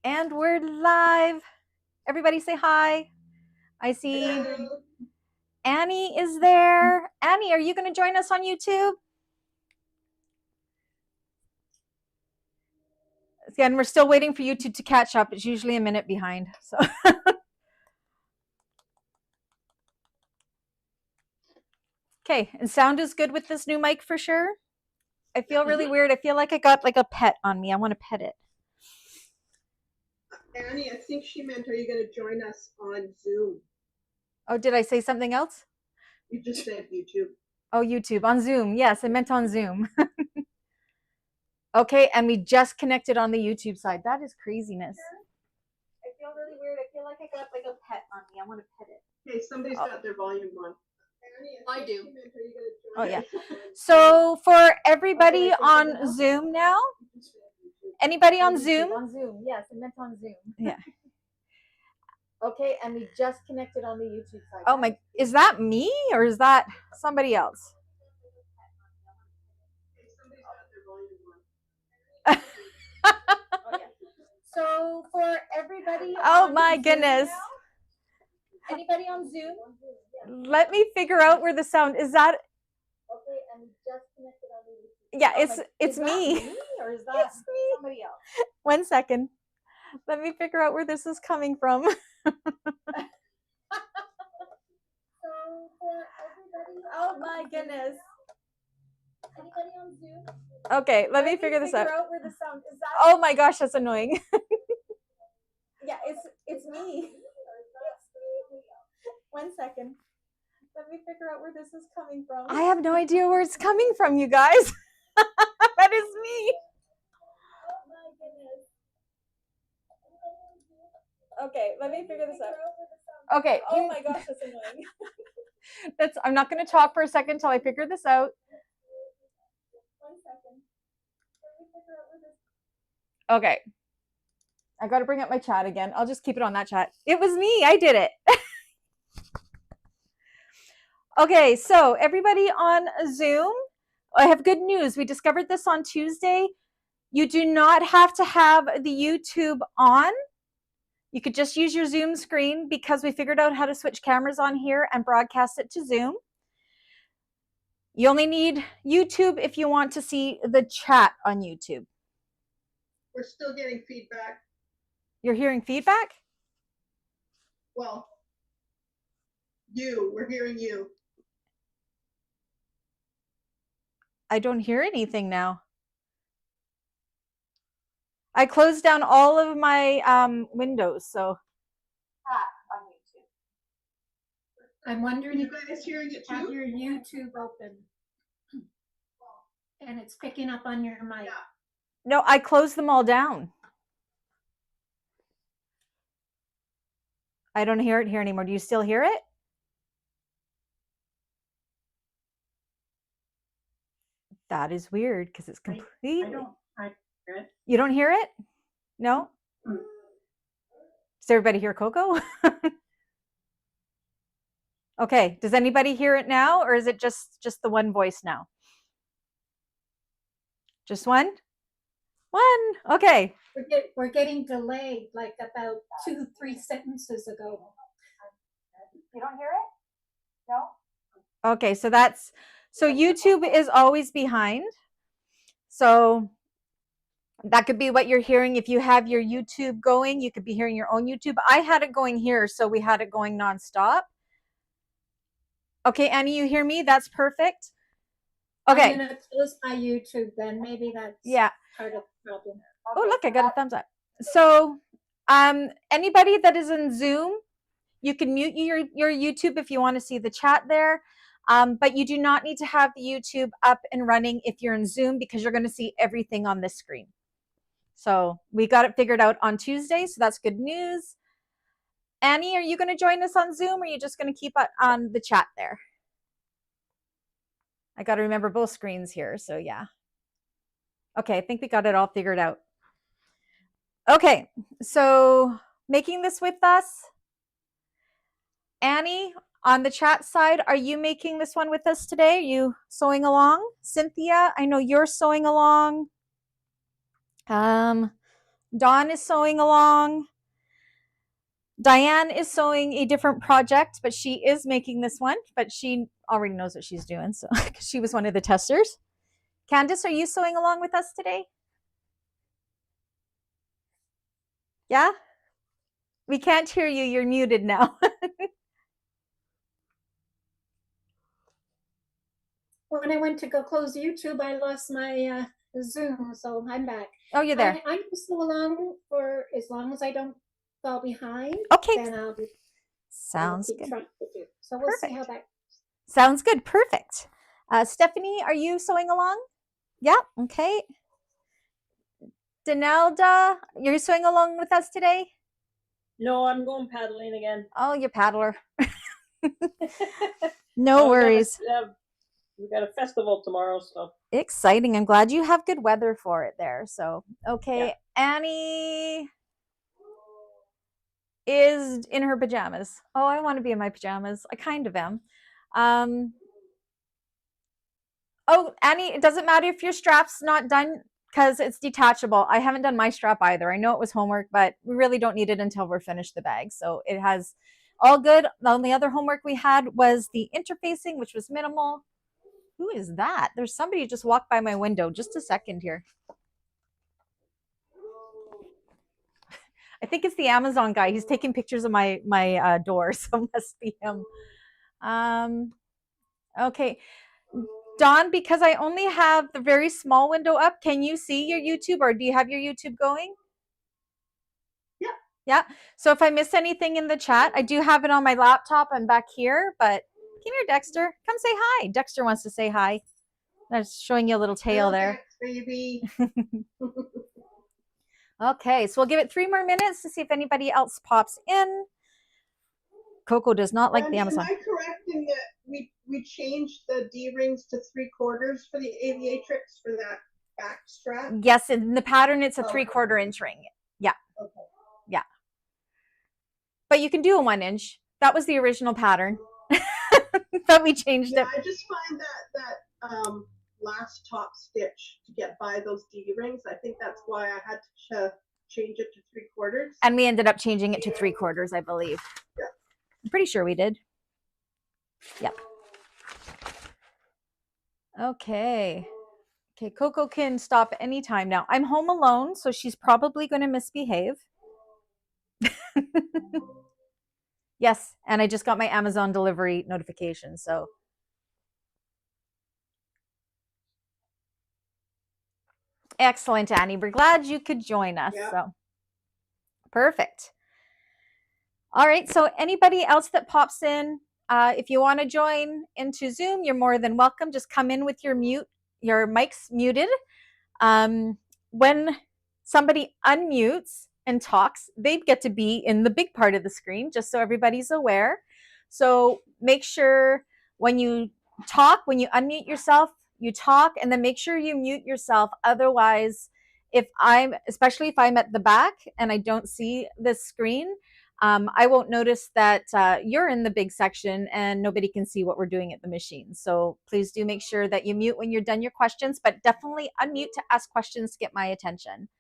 And we're live. Everybody say hi. I see Hello. Annie is there. Annie, are you going to join us on YouTube? Again, we're still waiting for YouTube to catch up. It's usually a minute behind. So okay, and sound is good with this new mic for sure. I feel really weird. I feel like I got like a pet on me. I want to pet it. Annie, I think she meant, are you going to join us on Zoom? Oh, did I say something else? You just said YouTube. Oh, YouTube. On Zoom. Yes, I meant on Zoom. Okay, and we just connected on the YouTube side. That is craziness. I feel really weird. I feel like I got like a pet on me. I want to pet it. Hey, somebody's got their volume on. Annie, I do. Oh, yeah. So for everybody on Zoom now, anybody on Zoom? On Zoom, yes, I meant on Zoom. Yeah. Okay, and we just connected on the YouTube side. Oh my, is that me or is that somebody else? So for everybody, oh my goodness. Now, anybody on Zoom? Let me figure out where the sound is. That okay? And we just connected on the YouTube. Yeah, it's me. Or is that it's me. Somebody else? 1 second. Let me figure out where this is coming from. So for everybody, oh my goodness. Anybody on Zoom? Okay, let me figure this out. Out where the sound is. That oh my gosh, that's annoying. Yeah, it's me. 1 second. Let me figure out where this is coming from. I have no idea where it's coming from, you guys. That is me. Oh my goodness. Okay, let me figure this out. Okay. Oh my gosh, that's annoying. I'm not going to talk for a second until I figure this out. 1 second. Let me figure out where this. Okay. I got to bring up my chat again. I'll just keep it on that chat. It was me. I did it. Okay, so everybody on Zoom, I have good news. We discovered this on Tuesday. You do not have to have the YouTube on. You could just use your Zoom screen because we figured out how to switch cameras on here and broadcast it to Zoom. You only need YouTube if you want to see the chat on YouTube. We're still getting feedback. You're hearing feedback? Well, we're hearing you. I don't hear anything now. I closed down all of my windows, so. On YouTube. I'm wondering you guys hearing it too? Have your YouTube open, and it's picking up on your mic. Yeah. No, I closed them all down. I don't hear it here anymore. Do you still hear it? That is weird because it's completely. I hear it. You don't hear it? No? Does everybody hear Coco? Okay. Does anybody hear it now, or is it just the one voice now? Just one? One. Okay. We're getting delayed like about 2-3 sentences ago. You don't hear it? No? Okay, so YouTube is always behind. So that could be what you're hearing. If you have your YouTube going, you could be hearing your own YouTube. I had it going here, so we had it going nonstop. Okay, Annie, you hear me? That's perfect. Okay. I'm gonna close my YouTube then. Maybe that's part of the problem. Okay. Oh, look, I got a thumbs up. So anybody that is in Zoom, you can mute your YouTube if you want to see the chat there. But you do not need to have the YouTube up and running if you're in Zoom because you're going to see everything on this screen. So we got it figured out on Tuesday, so that's good news. Annie, are you going to join us on Zoom, or are you just going to keep it on the chat there? I got to remember both screens here, so yeah. Okay, I think we got it all figured out. Okay, so making this with us, Annie, on the chat side, are you making this one with us today? Are you sewing along? Cynthia, I know you're sewing along. Dawn is sewing along. Diane is sewing a different project, but she is making this one, but she already knows what she's doing, so she was one of the testers. Candace, are you sewing along with us today? Yeah? We can't hear you. You're muted now. When I went to go close YouTube, I lost my Zoom, so I'm back. Oh, you're there. I'm still along for as long as I don't fall behind. Okay. Then I'll Sounds keep good. trying to do. So we'll see how that goes. Sounds good. Perfect. Stephanie, are you sewing along? Yeah. Okay. Denelda, you're sewing along with us today? No, I'm going paddling again. Oh, you paddler. No worries. We got a festival tomorrow, so. Exciting. I'm glad you have good weather for it there. So, okay. Yeah. Annie is in her pajamas. Oh, I want to be in my pajamas. I kind of am. Oh, Annie, it doesn't matter if your strap's not done because it's detachable. I haven't done my strap either. I know it was homework, but we really don't need it until we're finished the bag. So it has all good. The only other homework we had was the interfacing, which was minimal. Who is that? There's somebody who just walked by my window. Just a second here. I think it's the Amazon guy. He's taking pictures of my door, so it must be him. Okay. Dawn, because I only have the very small window up, can you see your YouTube, or do you have your YouTube going? Yeah. Yeah. So if I miss anything in the chat, I do have it on my laptop and back here, but come here, Dexter. Come say hi. Dexter wants to say hi. I'm showing you a little tail there. Baby. Okay, so we'll give it 3 more minutes to see if anybody else pops in. Coco does not like Brandy, the Amazon. Am I correct in that we changed the D-rings to 3/4 for the Aviatrix for that back strap? Yes, in the pattern it's a 3/4 inch ring. Yeah. Okay. Yeah. But you can do a 1 inch. That was the original pattern. But we changed it. I just find that last top stitch to get by those D-rings, I think that's why I had to change it to 3/4. And we ended up changing it to 3/4, I believe. Yeah. I'm pretty sure we did. Yep. Okay. Okay, Coco can stop anytime now. I'm home alone, so she's probably going to misbehave. Yes, and I just got my Amazon delivery notification, so. Excellent, Annie. We're glad you could join us. Yeah. So perfect. All right, so anybody else that pops in, if you want to join into Zoom, you're more than welcome. Just come in with your mics muted. When somebody unmutes and talks, they get to be in the big part of the screen, just so everybody's aware. So make sure when you talk, when you unmute yourself, you talk, and then make sure you mute yourself. Otherwise, especially if I'm at the back and I don't see this screen, I won't notice that you're in the big section and nobody can see what we're doing at the machine. So please do make sure that you mute when you're done your questions, but definitely unmute to ask questions to get my attention.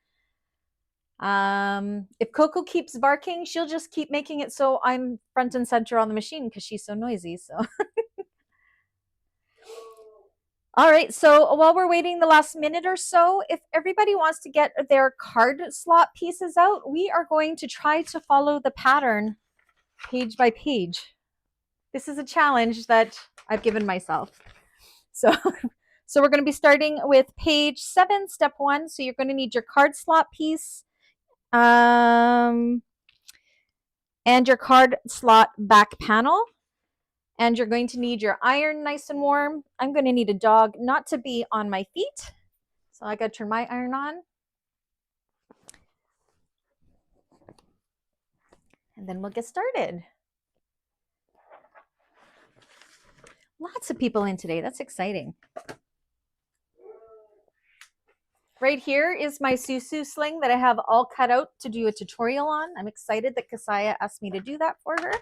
If Coco keeps barking, she'll just keep making it so I'm front and center on the machine because she's so noisy. So. All right, so while we're waiting the last minute or so, if everybody wants to get their card slot pieces out, we are going to try to follow the pattern page by page. This is a challenge that I've given myself. So we're going to be starting with page 7, step 1. So you're going to need your card slot piece and your card slot back panel. And you're going to need your iron nice and warm. I'm going to need a dog not to be on my feet. So I got to turn my iron on. And then we'll get started. Lots of people in today. That's exciting. Right here is my Susu sling that I have all cut out to do a tutorial on. I'm excited that Kasaya asked me to do that for her.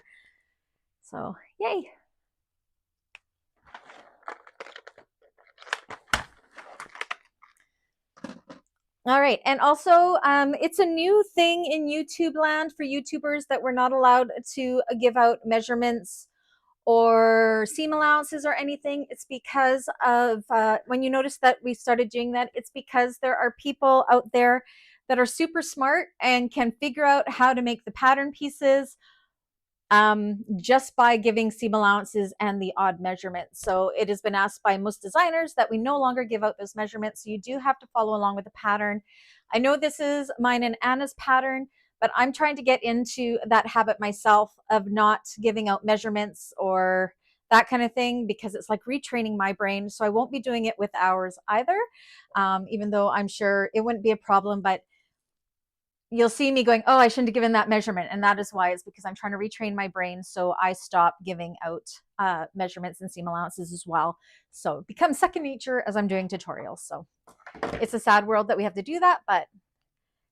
So, yay. All right. And also, it's a new thing in YouTube land for YouTubers that we're not allowed to give out measurements or seam allowances or anything. It's because of, when you notice that we started doing that, it's because there are people out there that are super smart and can figure out how to make the pattern pieces just by giving seam allowances and the odd measurements. So it has been asked by most designers that we no longer give out those measurements. So you do have to follow along with the pattern. I know this is mine and Anna's pattern, but I'm trying to get into that habit myself of not giving out measurements or that kind of thing, because it's like retraining my brain. So I won't be doing it with ours either, even though I'm sure it wouldn't be a problem, but you'll see me going, oh, I shouldn't have given that measurement. And that is why, it's because I'm trying to retrain my brain. So I stop giving out measurements and seam allowances as well. So it becomes second nature as I'm doing tutorials. So it's a sad world that we have to do that. But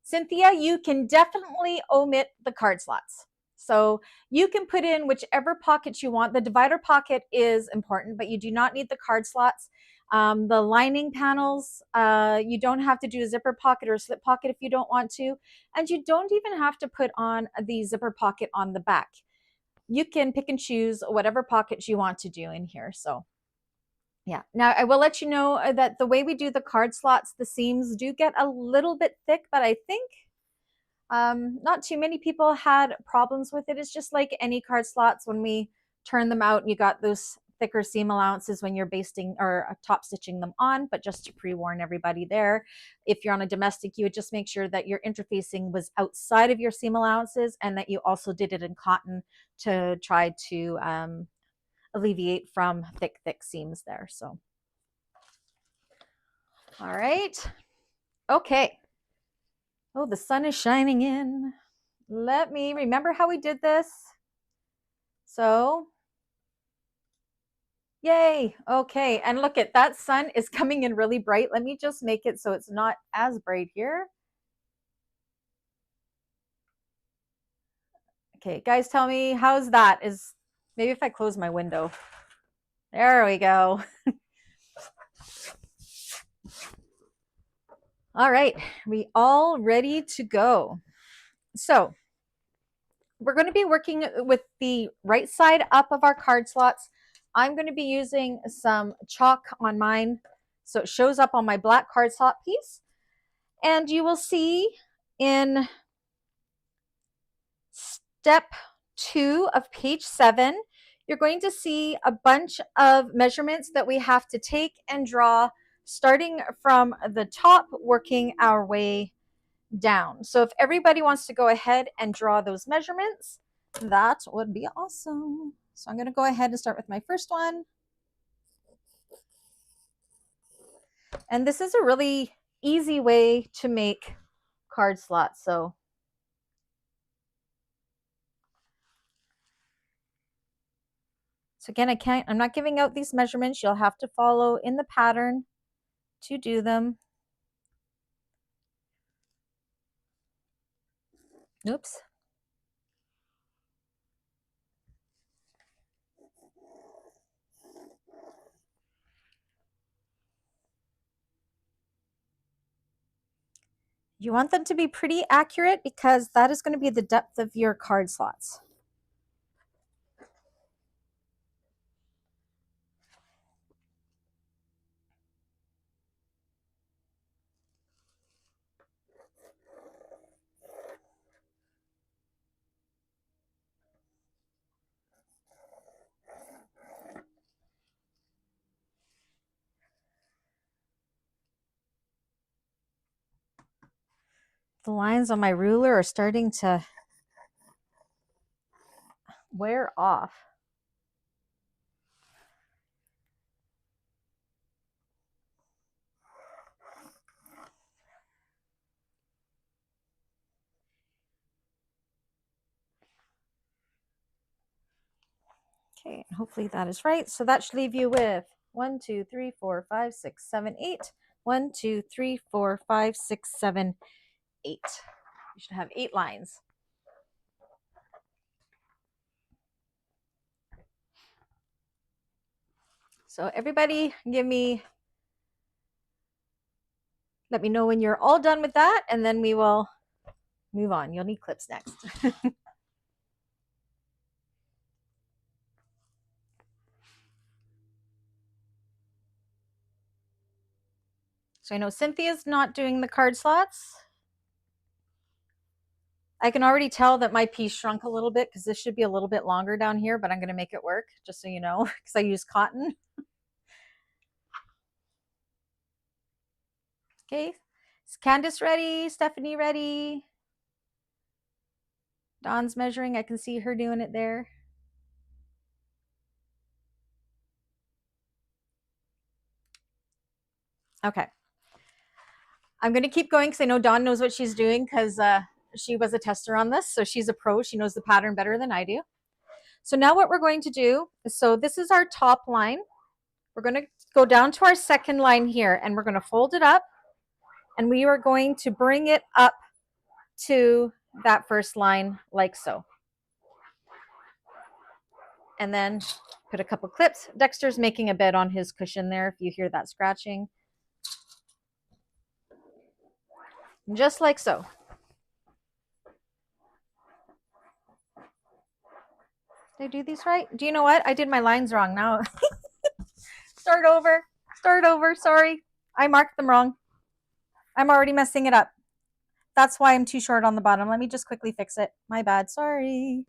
Cynthia, you can definitely omit the card slots. So you can put in whichever pockets you want. The divider pocket is important, but you do not need the card slots. The lining panels, you don't have to do a zipper pocket or a slip pocket if you don't want to. And you don't even have to put on the zipper pocket on the back. You can pick and choose whatever pockets you want to do in here. So yeah, now I will let you know that the way we do the card slots, the seams do get a little bit thick, but I think not too many people had problems with it. It's just like any card slots when we turn them out, you got those thicker seam allowances when you're basting or top stitching them on. But just to pre-warn everybody there, if you're on a domestic, you would just make sure that your interfacing was outside of your seam allowances and that you also did it in cotton to try to alleviate from thick seams there. So all right, okay. Oh, the sun is shining in. Let me remember how we did this. So, yay. Okay. And look at that, sun is coming in really bright. Let me just make it so it's not as bright here. Okay, guys, tell me, how's that? Is maybe if I close my window. There we go. All right, we all ready to go. So we're going to be working with the right side up of our card slots. I'm going to be using some chalk on mine so it shows up on my black card slot piece. And you will see in step 2 of page 7, you're going to see a bunch of measurements that we have to take and draw, starting from the top, working our way down. So if everybody wants to go ahead and draw those measurements, that would be awesome. So I'm going to go ahead and start with my first one. And this is a really easy way to make card slots. So again, I'm not giving out these measurements. You'll have to follow in the pattern to do them. Oops. You want them to be pretty accurate because that is going to be the depth of your card slots. The lines on my ruler are starting to wear off. Okay, hopefully that is right. So that should leave you with 1, 2, 3, 4, 5, 6, 7, 8. 1, 2, 3, 4, 5, 6, 7, 8. You should have 8 lines. So everybody give me Let me know when you're all done with that, and then we will move on. You'll need clips next. So I know Cynthia's not doing the card slots. I can already tell that my piece shrunk a little bit because this should be a little bit longer down here, but I'm going to make it work, just so you know, because I use cotton. Okay, is Candace ready? Stephanie ready? Dawn's measuring. I can see her doing it there. Okay. I'm going to keep going because I know Dawn knows what she's doing because she was a tester on this. So she's a pro. She knows the pattern better than I do. So now what we're going to do is, so this is our top line. We're going to go down to our second line here, and we're going to fold it up, and we are going to bring it up to that first line like so. And then put a couple clips. Dexter's making a bed on his cushion there if you hear that scratching. Just like so. Did I do these right? Do you know what? I did my lines wrong now. Start over. Start over. Sorry. I marked them wrong. I'm already messing it up. That's why I'm too short on the bottom. Let me just quickly fix it. My bad. Sorry.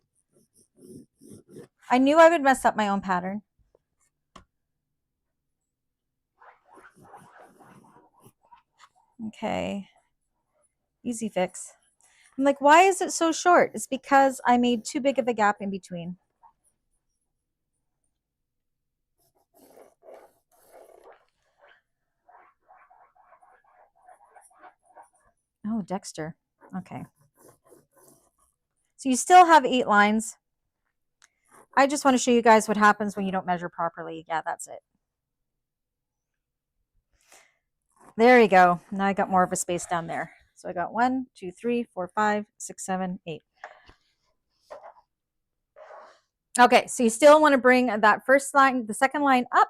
I knew I would mess up my own pattern. Okay. Easy fix. I'm like, why is it so short? It's because I made too big of a gap in between. Oh, Dexter. Okay. So you still have 8 lines. I just want to show you guys what happens when you don't measure properly. Yeah, that's it. There you go. Now I got more of a space down there. So I got 1, 2, 3, 4, 5, 6, 7, 8. Okay, so you still want to bring that first line, the second line up,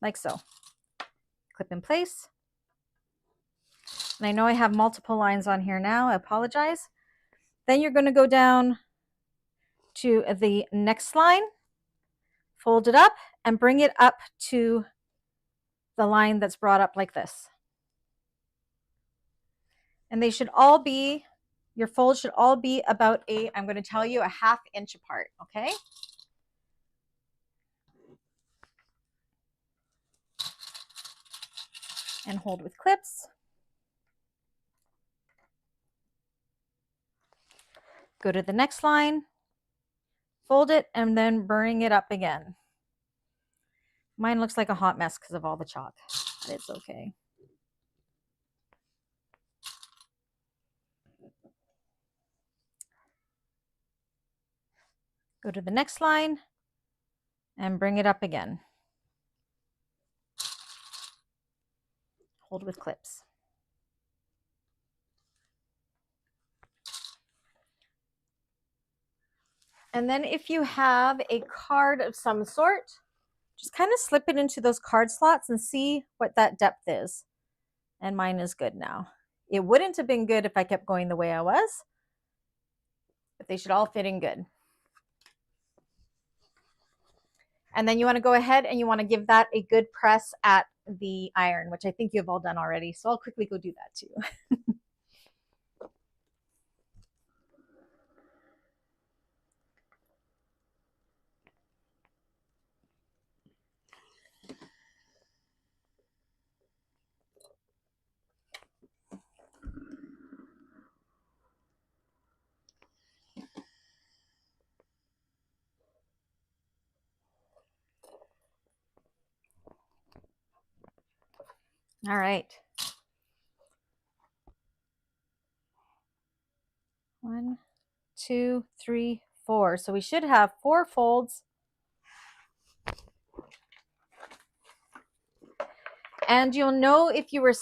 like so. Clip in place. And I know I have multiple lines on here now. I apologize. Then you're going to go down to the next line, fold it up, and bring it up to the line that's brought up like this. And they should all be, your folds should all be about I'm going to tell you, a 1/2 inch apart, okay? And hold with clips. Go to the next line, fold it, and then bring it up again. Mine looks like a hot mess because of all the chalk, but it's okay. Go to the next line and bring it up again. Hold with clips. And then if you have a card of some sort, just kind of slip it into those card slots and see what that depth is. And mine is good now. It wouldn't have been good if I kept going the way I was, but they should all fit in good. And then you want to go ahead and you want to give that a good press at the iron, which I think you've all done already. So I'll quickly go do that too. All right. 1, 2, 3, 4. So we should have 4 folds. And you'll know if you were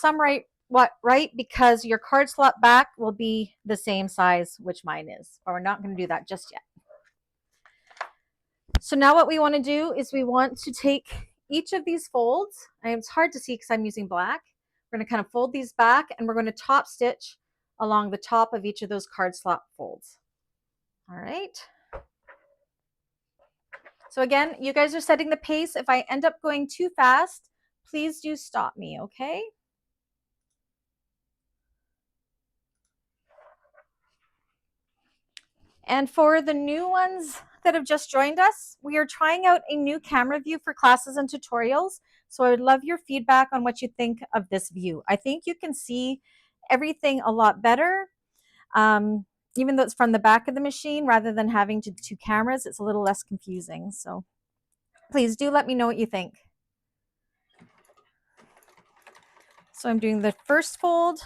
right because your card slot back will be the same size, which mine is. But we're not going to do that just yet. So now what we want to do is we want to take each of these folds, and it's hard to see because I'm using black. We're going to kind of fold these back and we're going to top stitch along the top of each of those card slot folds. All right. So again, you guys are setting the pace. If I end up going too fast, please do stop me, okay? And for the new ones that have just joined us, we are trying out a new camera view for classes and tutorials. So I would love your feedback on what you think of this view. I think you can see everything a lot better. Even though it's from the back of the machine, rather than having to do two cameras, it's a little less confusing. So please do let me know what you think. So I'm doing the first fold.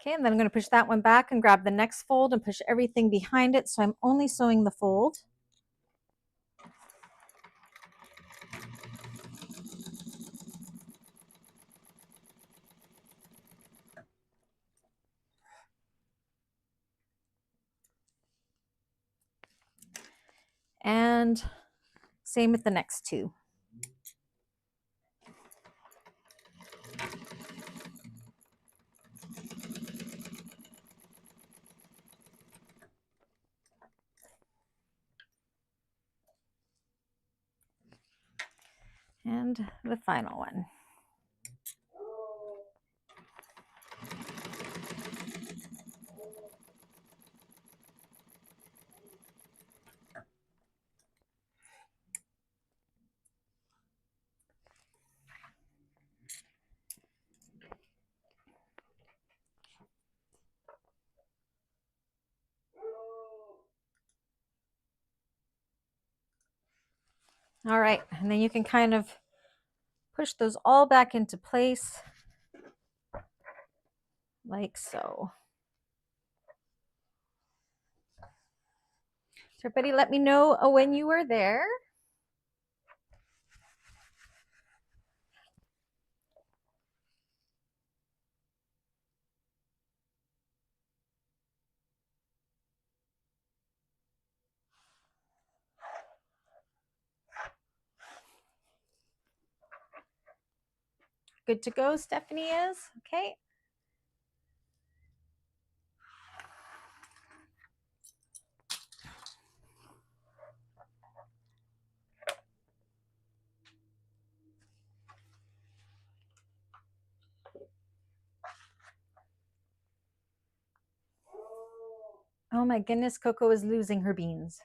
Okay, and then I'm going to push that one back and grab the next fold and push everything behind it. So I'm only sewing the fold. And same with the next two. And the final one. All right, and then you can kind of push those all back into place like so. So everybody let me know when you are there. Good to go, Stephanie is. Okay. Oh my goodness, Coco is losing her beans.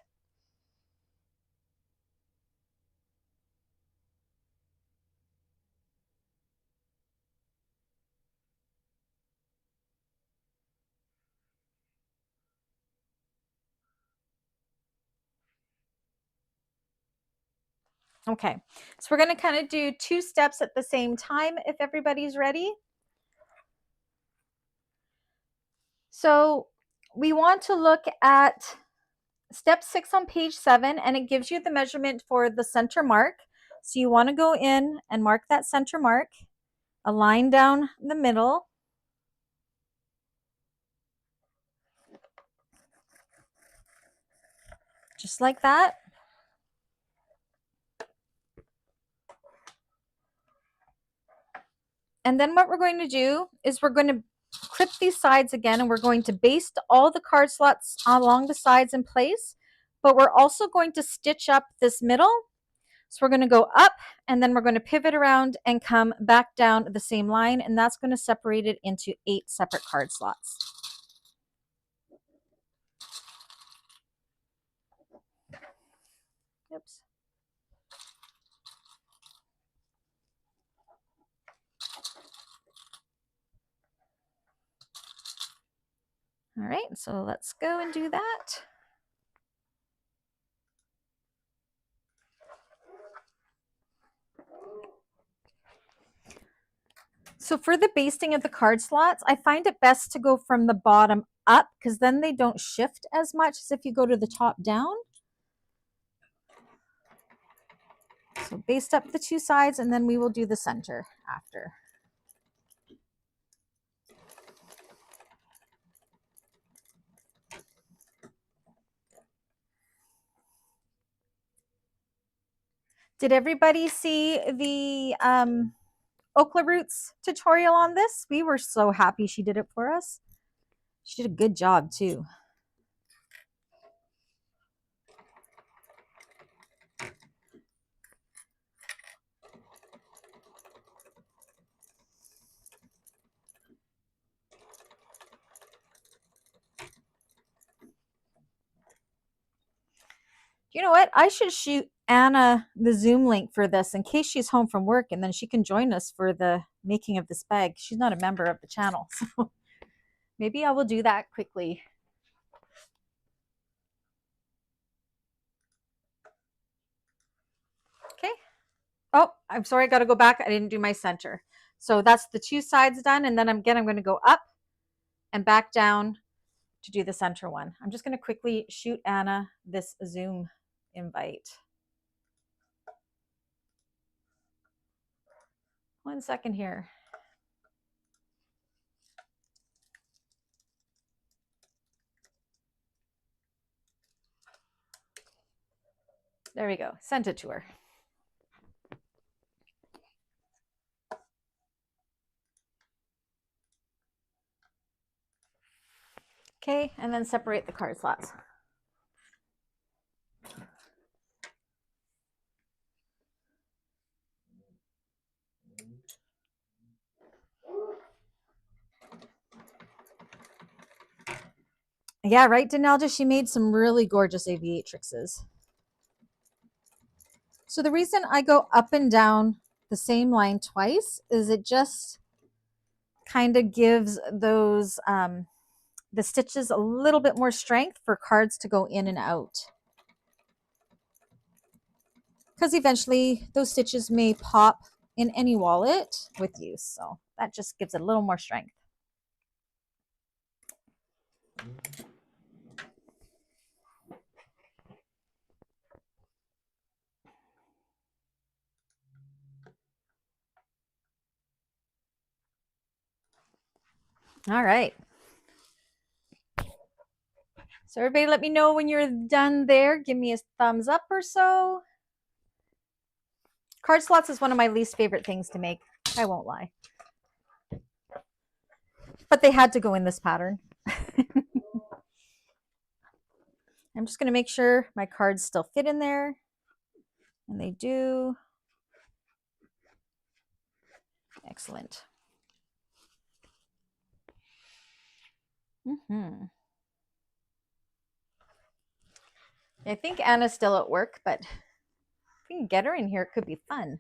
Okay, so we're going to kind of do two steps at the same time if everybody's ready. So we want to look at step 6 on page 7, and it gives you the measurement for the center mark. So you want to go in and mark that center mark, a line down the middle. Just like that. And then what we're going to do is we're going to clip these sides again, and we're going to baste all the card slots along the sides in place, but we're also going to stitch up this middle. So we're going to go up and then we're going to pivot around and come back down the same line, and that's going to separate it into 8 separate card slots. Oops. All right, so let's go and do that. So for the basting of the card slots, I find it best to go from the bottom up because then they don't shift as much as if you go to the top down. So baste up the 2 sides and then we will do the center after. Did everybody see the Okla Roots tutorial on this? We were so happy she did it for us. She did a good job too. You know what? I should shoot Anna the Zoom link for this in case she's home from work, and then she can join us for the making of this bag. She's not a member of the channel, so maybe I will do that quickly. Okay. Oh, I'm sorry. I got to go back. I didn't do my center. So that's the two sides done. And then I'm going to go up and back down to do the center one. I'm just going to quickly shoot Anna this Zoom invite. 1 second here. There we go. Sent it to her. Okay, and then separate the card slots. Yeah, right, Denalda? She made some really gorgeous Aviatrixes. So the reason I go up and down the same line twice is it just kind of gives those the stitches a little bit more strength for cards to go in and out. Because eventually those stitches may pop in any wallet with use. So that just gives it a little more strength. All right. So everybody let me know when you're done there. Give me a thumbs up or so. Card slots is one of my least favorite things to make. I won't lie. But they had to go in this pattern. I'm just going to make sure my cards still fit in there. And they do. Excellent. I think Anna's still at work, but if we can get her in here, it could be fun.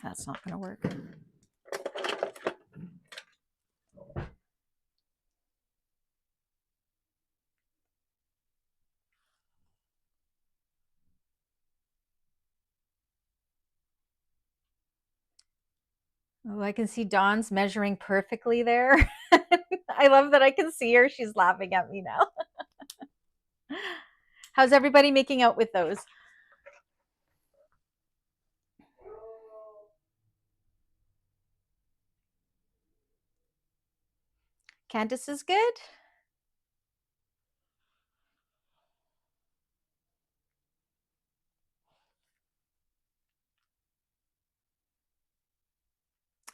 That's not going to work. Oh, I can see Dawn's measuring perfectly there. I love that I can see her. She's laughing at me now. How's everybody making out with those? Candace is good.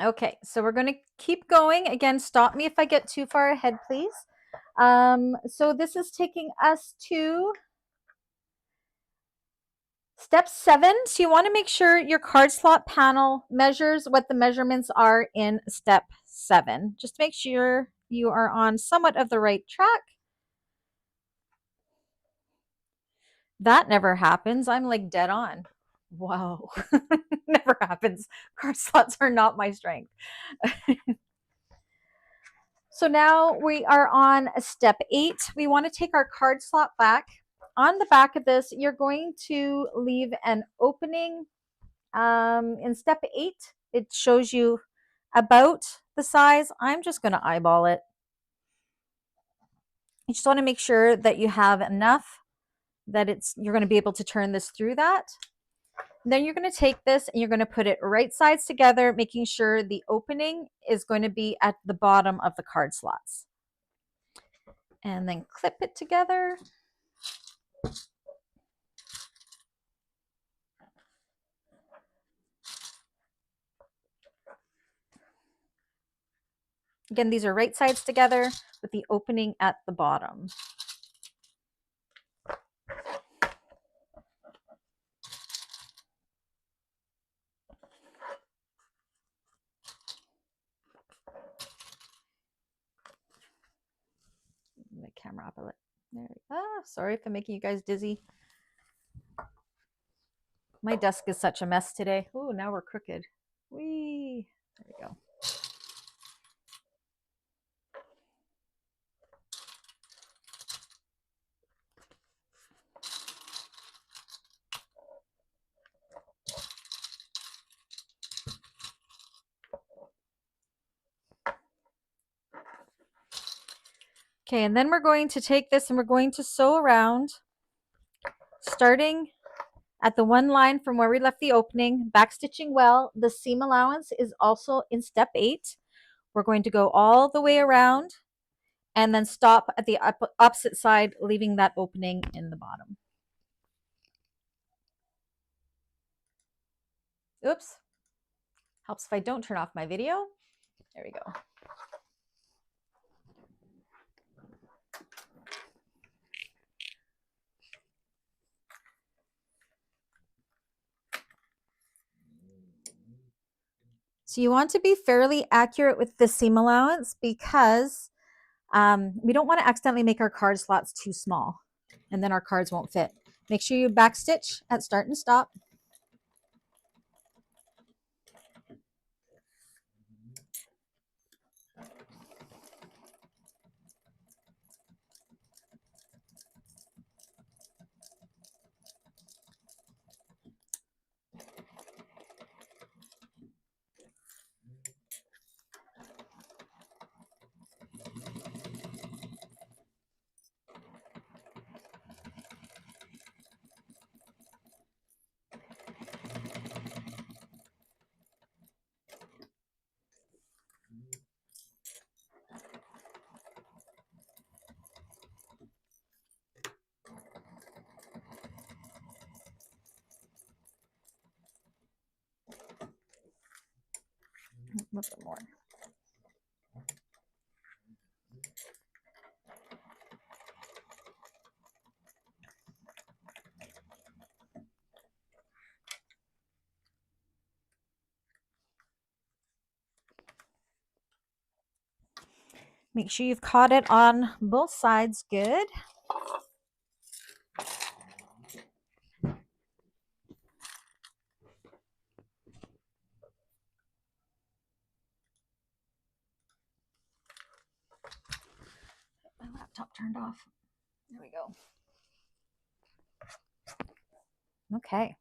Okay, so we're going to keep going. Again, stop me if I get too far ahead, please. So this is taking us to step 7. So you want to make sure your card slot panel measures what the measurements are in step 7. Just make sure you are on somewhat of the right track. That never happens. I'm like dead on. Wow. Never happens. Card slots are not my strength. So now we are on step 8. We want to take our card slot back. On the back of this, you're going to leave an opening. In step 8, it shows you about the size. I'm just going to eyeball it. You just want to make sure that you have enough that you're going to be able to turn this through that. Then you're going to take this and you're going to put it right sides together, making sure the opening is going to be at the bottom of the card slots. And then clip it together. Again, these are right sides together with the opening at the bottom. The camera up a little. There. Sorry if I'm making you guys dizzy. My desk is such a mess today. Oh, now we're crooked. Whee! There we go. Okay, and then we're going to take this and we're going to sew around, starting at the one line from where we left the opening, backstitching well. The seam allowance is also in step 8. We're going to go all the way around and then stop at the opposite side, leaving that opening in the bottom. Oops. Helps if I don't turn off my video. There we go. So you want to be fairly accurate with the seam allowance because we don't want to accidentally make our card slots too small and then our cards won't fit. Make sure you backstitch at start and stop. A little bit more. Make sure you've caught it on both sides good. My laptop turned off. There we go. Okay.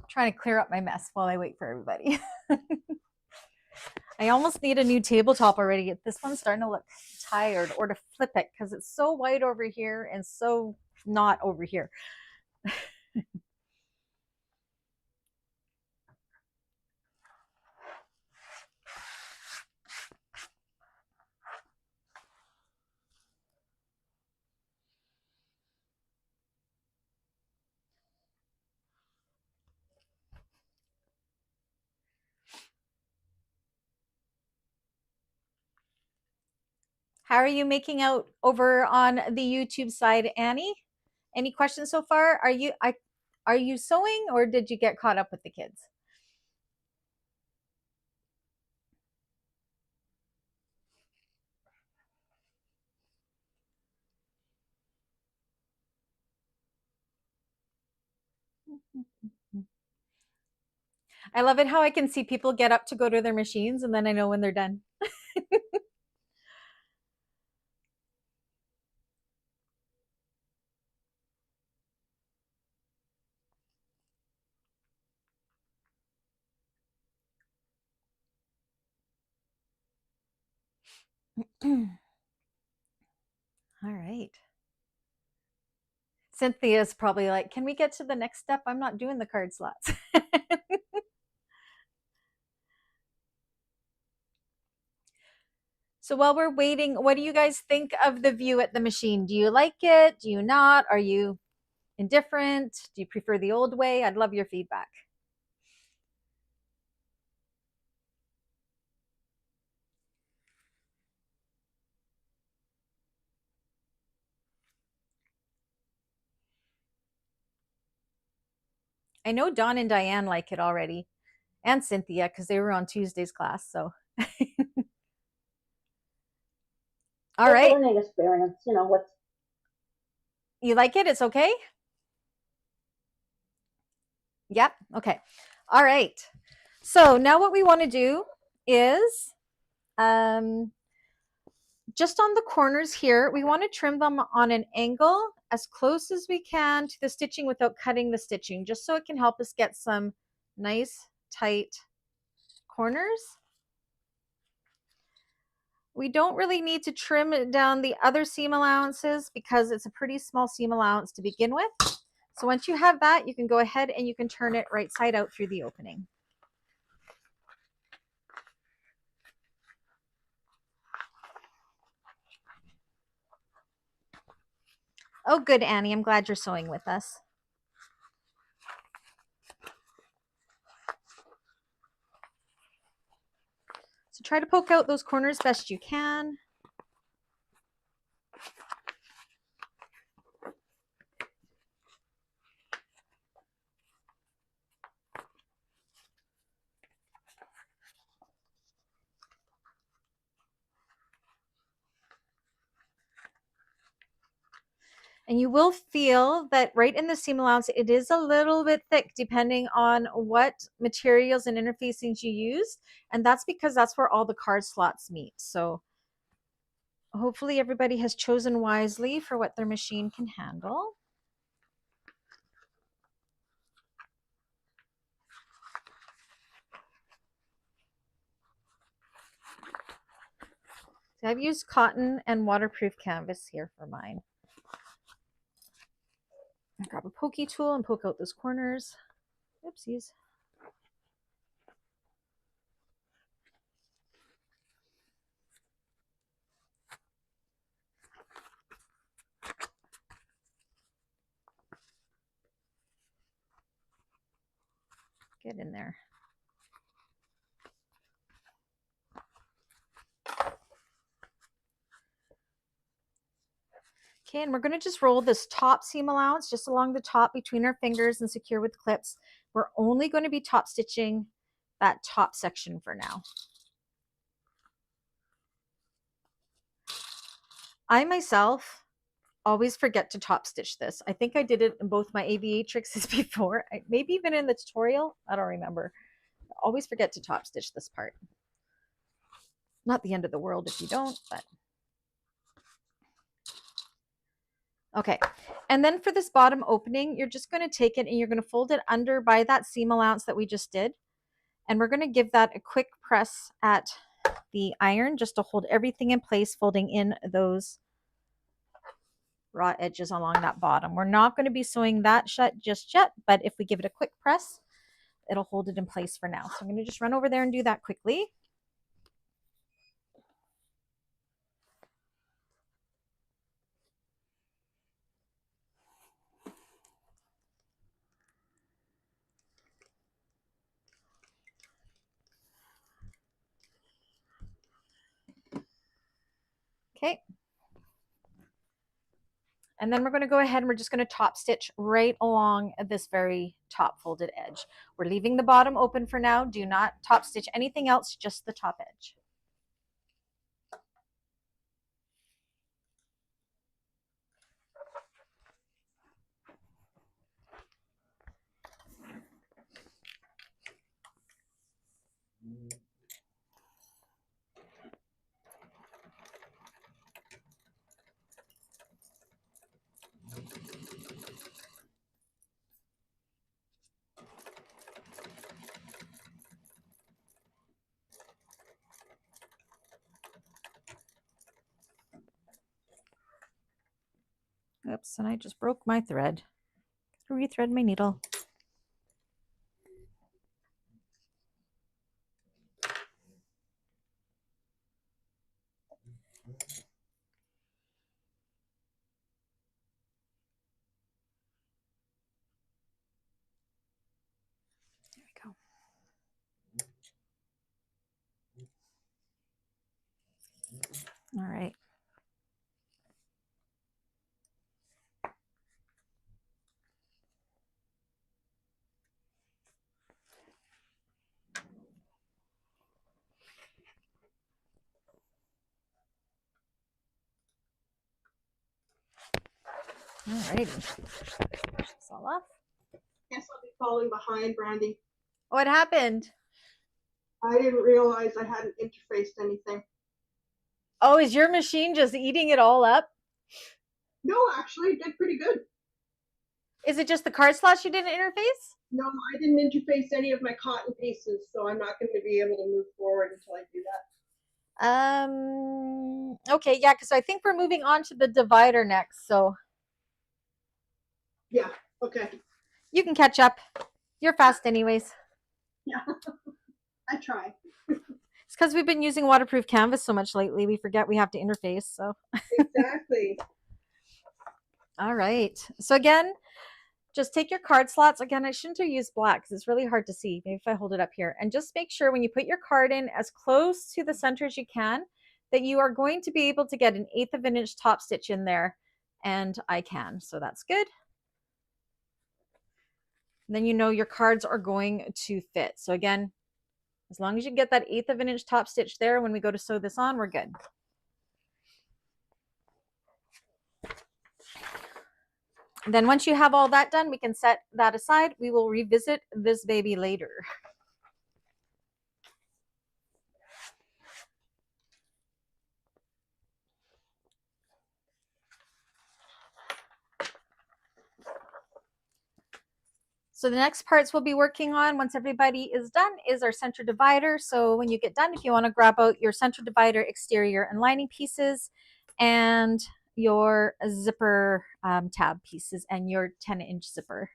Trying to clear up my mess while I wait for everybody. I almost need a new tabletop already. This one's starting to look tired, or to flip it because it's so white over here and so not over here. How are you making out over on the YouTube side, Annie? Any questions so far? Are you sewing or did you get caught up with the kids? I love it how I can see people get up to go to their machines and then I know when they're done. All right. Cynthia's probably like, can we get to the next step? I'm not doing the card slots. So while we're waiting, what do you guys think of the view at the machine? Do you like it? Do you not? Are you indifferent? Do you prefer the old way? I'd love your feedback. I know Dawn and Diane like it already, and Cynthia, because they were on Tuesday's class. So, all right. Learning experience, you know what? You like it? It's okay? Yep. Okay. All right. So now what we want to do is just on the corners here, we want to trim them on an angle as close as we can to the stitching without cutting the stitching, just so it can help us get some nice tight corners. We don't really need to trim down the other seam allowances because it's a pretty small seam allowance to begin with. So once you have that, you can go ahead and you can turn it right side out through the opening. Oh, good, Annie. I'm glad you're sewing with us. So try to poke out those corners best you can. And you will feel that right in the seam allowance, it is a little bit thick depending on what materials and interfacings you use. And that's because that's where all the card slots meet. So hopefully everybody has chosen wisely for what their machine can handle. So I've used cotton and waterproof canvas here for mine. Grab a pokey tool and poke out those corners. Oopsies. Get in there. Okay, and we're going to just roll this top seam allowance just along the top between our fingers and secure with clips. We're only going to be top stitching that top section for now. I myself always forget to top stitch this. I think I did it in both my Aviatrixes before, maybe even in the tutorial. I don't remember. I always forget to top stitch this part. Not the end of the world if you don't, but okay. And then for this bottom opening, you're just going to take it and you're going to fold it under by that seam allowance that we just did. And we're going to give that a quick press at the iron just to hold everything in place, folding in those raw edges along that bottom. We're not going to be sewing that shut just yet, but if we give it a quick press, it'll hold it in place for now. So I'm going to just run over there and do that quickly. Okay. And then we're going to go ahead and we're just going to top stitch right along this very top folded edge. We're leaving the bottom open for now. Do not top stitch anything else, just the top edge. Oops, and I just broke my thread. Rethread my needle. There we go. All right. All righty. Push this all off. Guess I'll be falling behind, Brandy. What happened? I didn't realize I hadn't interfaced anything. Oh, is your machine just eating it all up? No, actually, it did pretty good. Is it just the card slots you didn't interface? No, I didn't interface any of my cotton pieces, so I'm not going to be able to move forward until I do that. Okay, yeah, because I think we're moving on to the divider next, so Yeah, okay. you can catch up. You're fast anyways. Yeah, I try. It's because we've been using waterproof canvas so much lately, we forget we have to interface, so. Exactly. All right. So again, just take your card slots. Again, I shouldn't have used black because it's really hard to see. Maybe if I hold it up here. And just make sure when you put your card in as close to the center as you can, that you are going to be able to get 1/8 of an inch top stitch in there. And I can. So that's good. And then you know your cards are going to fit. So again, as long as you get that 1/8 of an inch top stitch there, when we go to sew this on, we're good. And then once you have all that done, we can set that aside. We will revisit this baby later. So the next parts we'll be working on once everybody is done is our center divider. So when you get done, if you want to grab out your center divider exterior and lining pieces and your zipper tab pieces and your 10-inch zipper.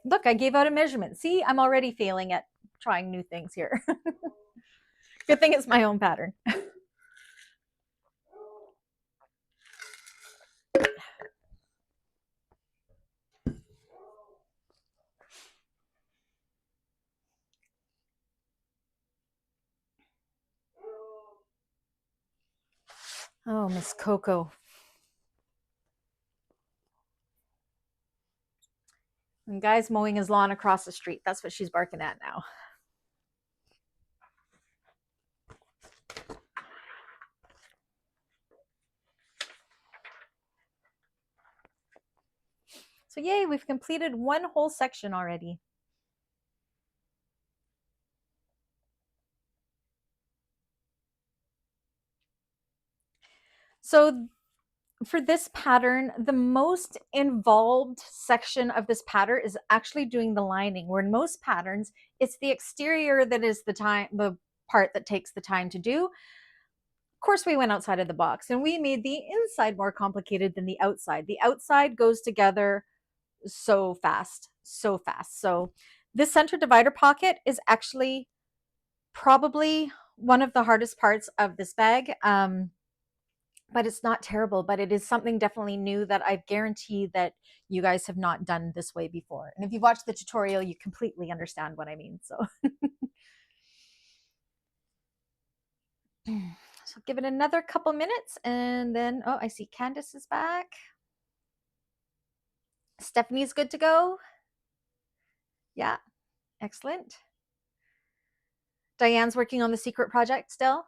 Look, I gave out a measurement. See, I'm already failing at trying new things here. Good thing it's my own pattern. Oh, Miss Coco. And guy's mowing his lawn across the street. That's what she's barking at now. So yay, we've completed one whole section already. So for this pattern, the most involved section of this pattern is actually doing the lining, where in most patterns, it's the exterior that is the part that takes the time to do. Of course, we went outside of the box and we made the inside more complicated than the outside. The outside goes together so fast, so fast. So this center divider pocket is actually probably one of the hardest parts of this bag. But it's not terrible, but it is something definitely new that I guarantee that you guys have not done this way before. And if you've watched the tutorial, you completely understand what I mean. So, so give it another couple minutes and then, oh, I see Candace is back. Stephanie's good to go. Yeah, excellent. Diane's working on the secret project still.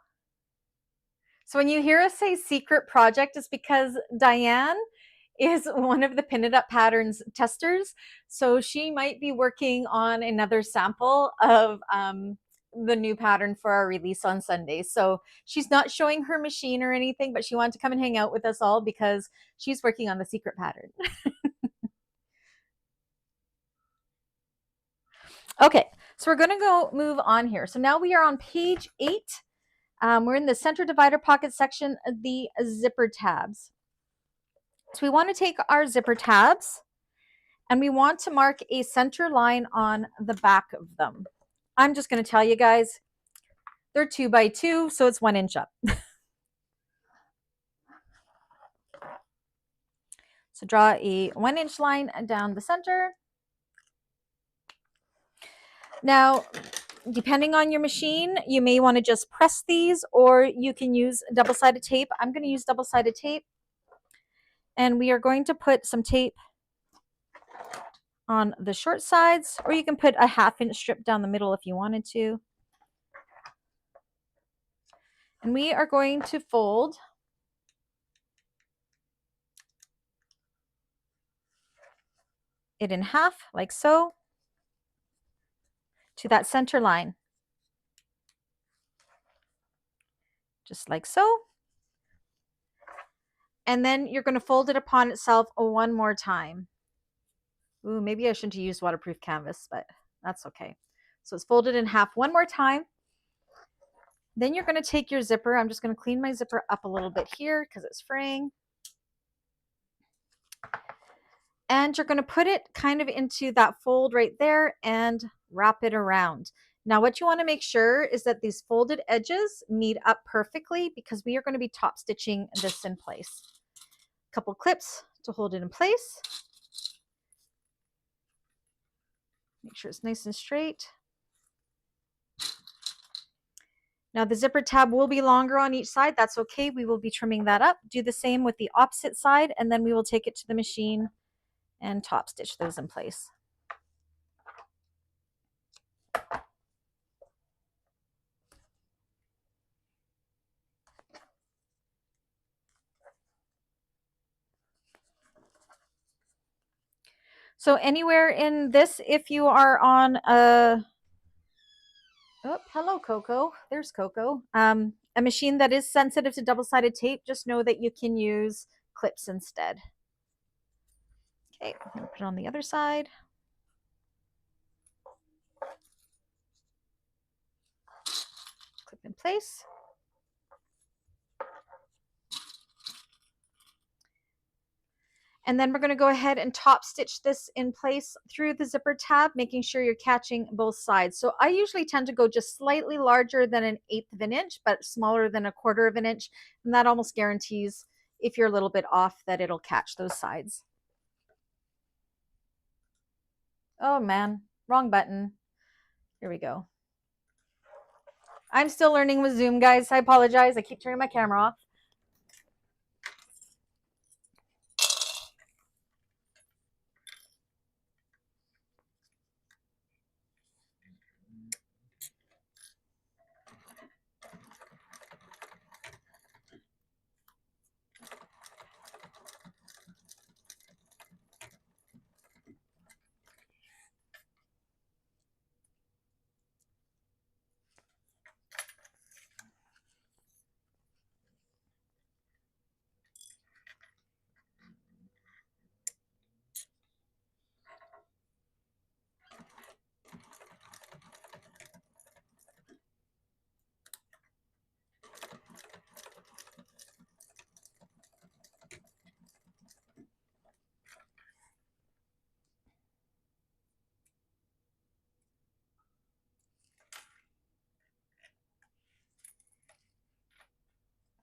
So when you hear us say secret project, it's because Diane is one of the Pin It Up Patterns testers. So she might be working on another sample of the new pattern for our release on Sunday. So she's not showing her machine or anything, but she wanted to come and hang out with us all because she's working on the secret pattern. Okay, so we're going to go move on here. So now we are on page 8. We're in the center divider pocket section of the zipper tabs. So we want to take our zipper tabs and we want to mark a center line on the back of them. I'm just going to tell you guys, they're 2 by 2, so it's 1 inch up. So draw a 1 inch line down the center. Now, depending on your machine, you may want to just press these, or you can use double-sided tape. I'm going to use double-sided tape. And we are going to put some tape on the short sides, or you can put a 1/2 inch strip down the middle if you wanted to. And we are going to fold it in half, like so, to that center line. Just like so. And then you're going to fold it upon itself one more time. Ooh, maybe I shouldn't have used waterproof canvas, but that's okay. So it's folded in half one more time. Then you're going to take your zipper. I'm just going to clean my zipper up a little bit here because it's fraying. And you're going to put it kind of into that fold right there and wrap it around. Now what you want to make sure is that these folded edges meet up perfectly because we are going to be top stitching this in place. A couple clips to hold it in place. Make sure it's nice and straight. Now the zipper tab will be longer on each side. That's okay. We will be trimming that up. Do the same with the opposite side, and then we will take it to the machine and top stitch those in place. So anywhere in this, if you are on a, oh, hello, Coco. There's Coco. A machine that is sensitive to double-sided tape, just know that you can use clips instead. Okay, I'm going to put it on the other side. Clip in place. And then we're going to go ahead and top stitch this in place through the zipper tab, making sure you're catching both sides. So I usually tend to go just slightly larger than 1/8 of an inch, but smaller than 1/4 of an inch. And that almost guarantees, if you're a little bit off, that it'll catch those sides. Oh man, wrong button. Here we go. I'm still learning with Zoom, guys. I apologize. I keep turning my camera off.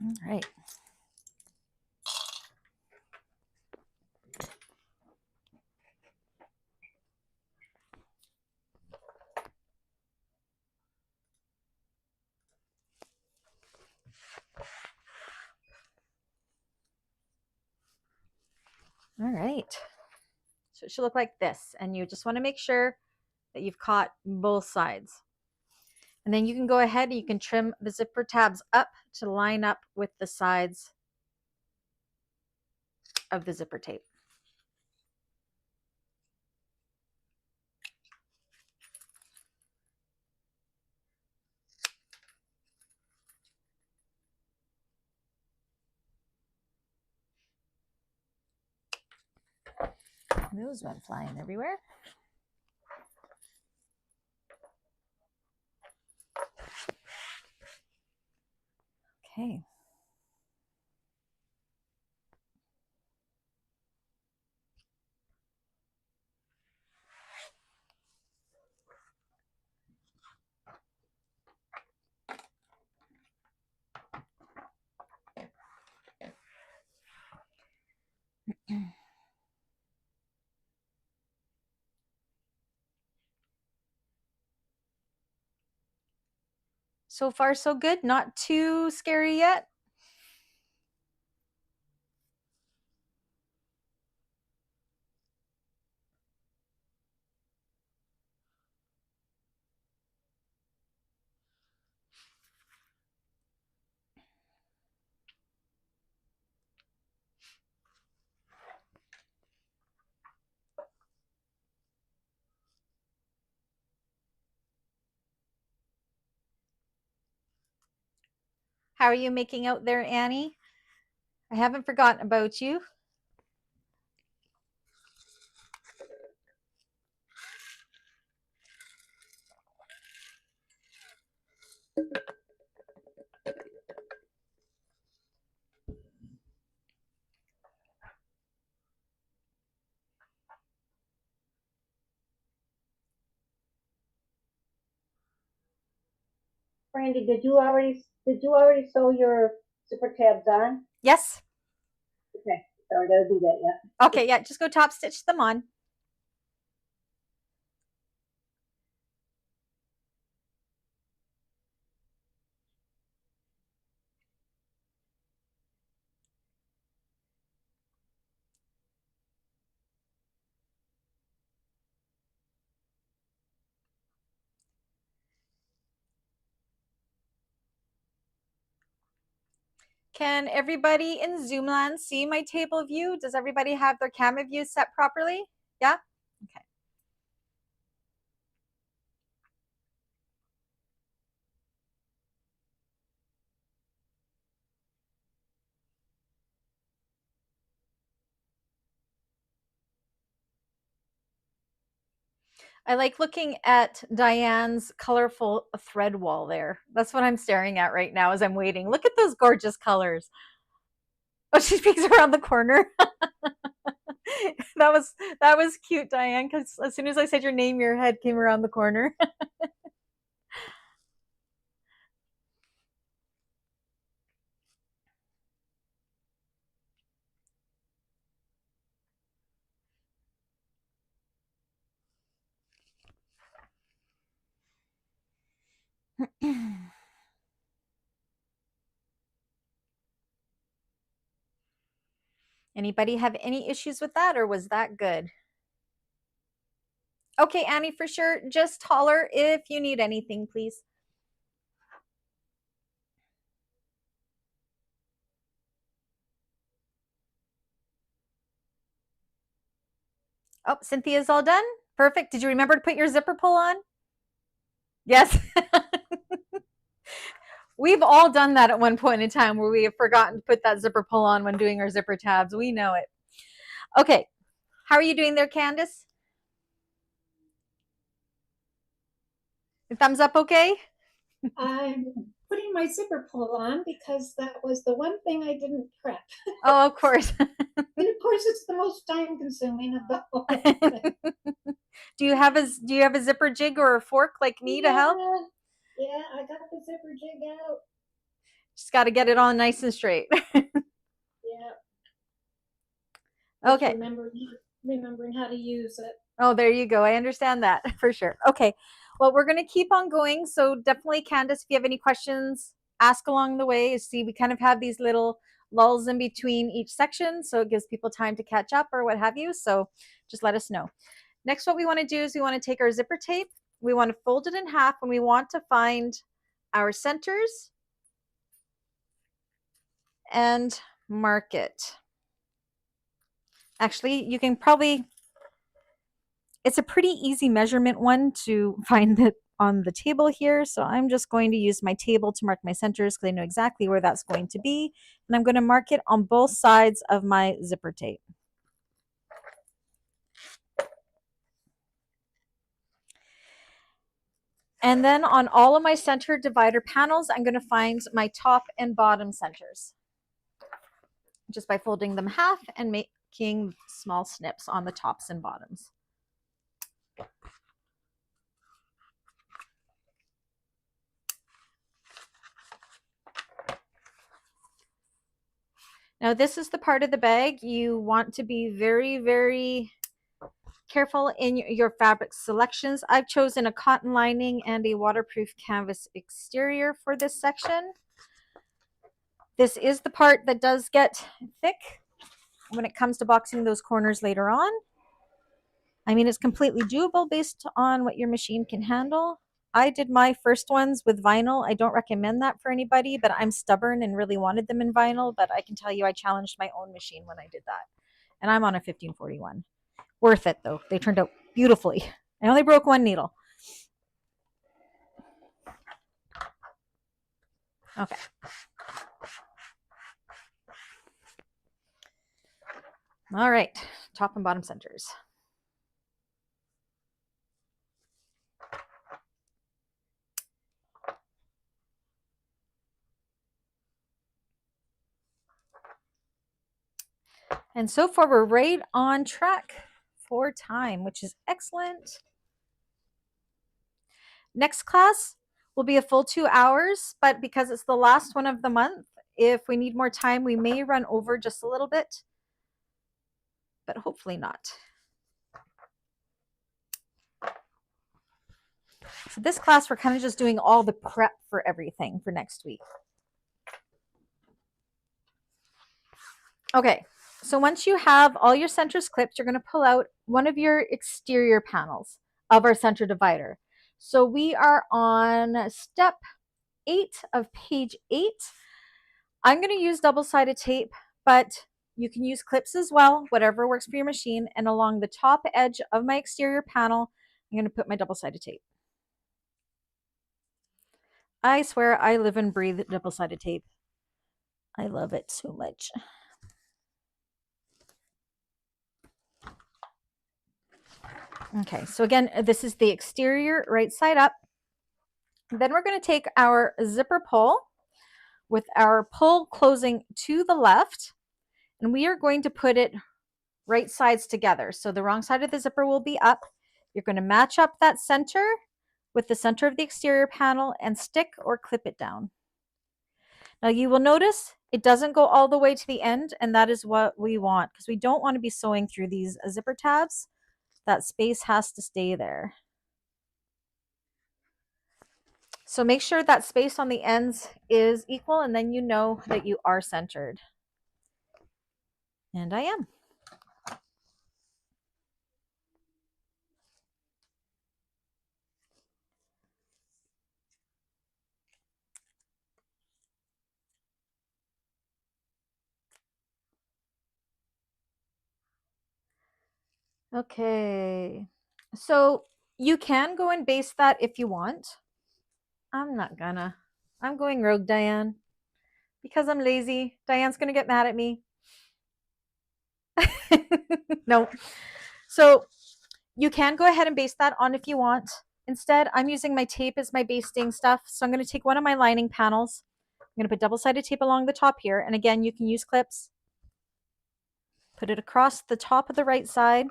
All right. All right. So it should look like this. And you just want to make sure that you've caught both sides. And then you can go ahead and you can trim the zipper tabs up to line up with the sides of the zipper tape. Those went flying everywhere. Okay. So far, so good. Not too scary yet. How are you making out there, Annie? I haven't forgotten about you. Brandy, did you already sew your zipper tabs on? Yes. Okay, sorry, gotta do that yet. Okay, yeah, just go top stitch them on. Can everybody in Zoomland see my table view? Does everybody have their camera view set properly? Yeah? Okay. I like looking at Diane's colorful thread wall there. That's what I'm staring at right now as I'm waiting. Look at those gorgeous colors. Oh, she peeks around the corner. that was cute, Diane, because as soon as I said your name, your head came around the corner. Anybody have any issues with that, or was that good? Okay, Annie, for sure. Just holler if you need anything, please. Oh, Cynthia's all done. Perfect. Did you remember to put your zipper pull on? Yes. We've all done that at one point in time where we have forgotten to put that zipper pull on when doing our zipper tabs. We know it. Okay. How are you doing there, Candace? Thumbs up okay? I'm putting my zipper pull on because that was the one thing I didn't prep. Oh, of course. And of course, it's the most time consuming of the whole thing. Do you have a zipper jig or a fork like me to help? Yeah, I got the zipper jig out. Just got to get it on nice and straight. Yeah. Okay. Remembering how to use it. Oh, there you go. I understand that for sure. Okay. Well, we're going to keep on going. So definitely, Candace, if you have any questions, ask along the way. See, we kind of have these little lulls in between each section, so it gives people time to catch up or what have you. So just let us know. Next, what we want to do is we want to take our zipper tape. We want to fold it in half when we want to find our centers and mark it. Actually, you can probably, it's a pretty easy measurement one to find it on the table here. So I'm just going to use my table to mark my centers because I know exactly where that's going to be. And I'm going to mark it on both sides of my zipper tape. And then on all of my center divider panels, I'm going to find my top and bottom centers just by folding them half and making small snips on the tops and bottoms. Now this is the part of the bag you want to be very, very careful in your fabric selections. I've chosen a cotton lining and a waterproof canvas exterior for this section. This is the part that does get thick when it comes to boxing those corners later on. I mean, it's completely doable based on what your machine can handle. I did my first ones with vinyl. I don't recommend that for anybody, but I'm stubborn and really wanted them in vinyl. But I can tell you I challenged my own machine when I did that. And I'm on a 1541. Worth it, though. They turned out beautifully. I only broke one needle. Okay. All right. Top and bottom centers. And so far, we're right on track for time, which is excellent. Next class will be a full 2 hours, but because it's the last one of the month, if we need more time, we may run over just a little bit, but hopefully not. So this class, we're kind of just doing all the prep for everything for next week. Okay, so once you have all your centers clipped, you're going to pull out one of your exterior panels of our center divider. So we are on step 8 of page 8. I'm going to use double-sided tape, but you can use clips as well, whatever works for your machine. And along the top edge of my exterior panel, I'm going to put my double-sided tape. I swear I live and breathe double-sided tape. I love it so much. Okay, so again, this is the exterior right side up. Then we're going to take our zipper pull with our pull closing to the left, and we are going to put it right sides together. So the wrong side of the zipper will be up. You're going to match up that center with the center of the exterior panel and stick or clip it down. Now you will notice it doesn't go all the way to the end, and that is what we want because we don't want to be sewing through these zipper tabs. That space has to stay there. So make sure that space on the ends is equal, and then you know that you are centered. And I am. Okay, so you can go and baste that if you want. I'm not gonna. I'm going rogue, Diane, because I'm lazy. Diane's gonna get mad at me. No. So you can go ahead and baste that on if you want. Instead, I'm using my tape as my basting stuff. So I'm going to take one of my lining panels. I'm going to put double-sided tape along the top here. And again, you can use clips. Put it across the top of the right side.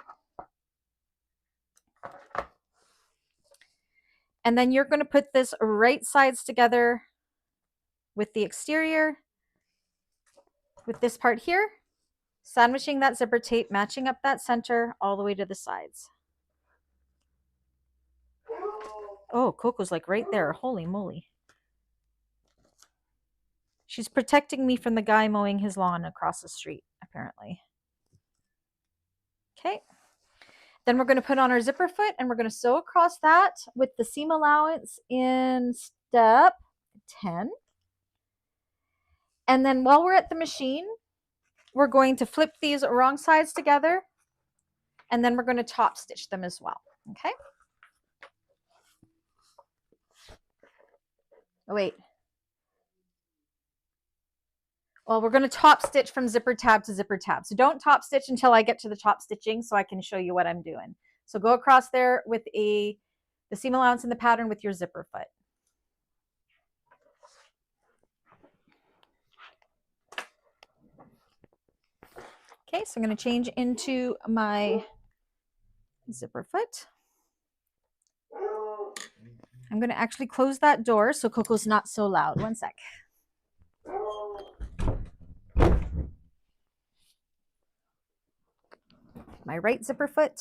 And then you're going to put this right sides together with the exterior, with this part here, sandwiching that zipper tape, matching up that center all the way to the sides. Oh, Coco's like right there. Holy moly. She's protecting me from the guy mowing his lawn across the street, apparently. Okay. Then we're going to put on our zipper foot and we're going to sew across that with the seam allowance in step 10. And then while we're at the machine, we're going to flip these wrong sides together and then we're going to top stitch them as well. Okay. Oh, wait. Well, we're going to top stitch from zipper tab to zipper tab. So don't top stitch until I get to the top stitching so I can show you what I'm doing. So go across there with the seam allowance in the pattern with your zipper foot. Okay, so I'm going to change into my zipper foot. I'm going to actually close that door so Coco's not so loud. One sec. my right zipper foot.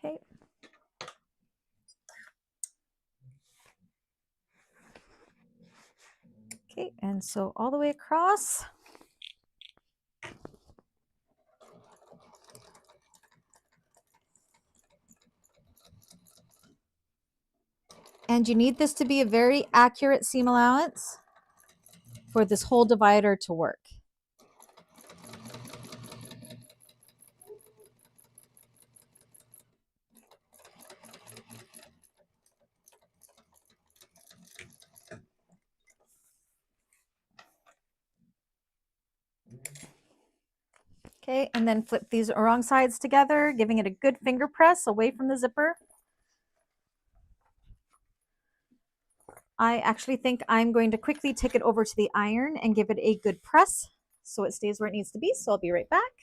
Okay. Okay, and so all the way across. And you need this to be a very accurate seam allowance for this whole divider to work. Okay, and then flip these wrong sides together, giving it a good finger press away from the zipper. I actually think I'm going to quickly take it over to the iron and give it a good press so it stays where it needs to be. So I'll be right back.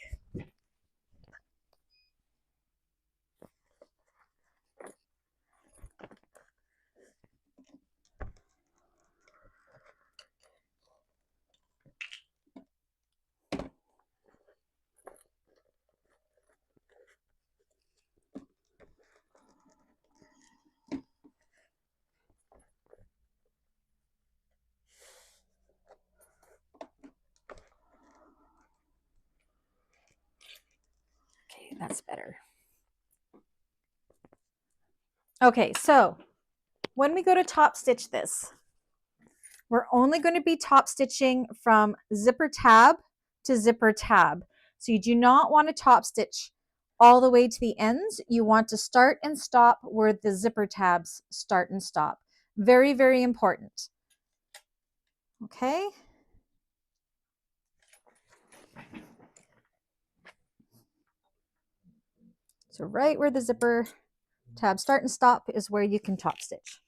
Okay, that's better. Okay, so when we go to top stitch this, we're only going to be top stitching from zipper tab to zipper tab. So you do not want to top stitch all the way to the ends. You want to start and stop where the zipper tabs start and stop. Very, very important. Okay. So right where the zipper tabs start and stop is where you can top stitch.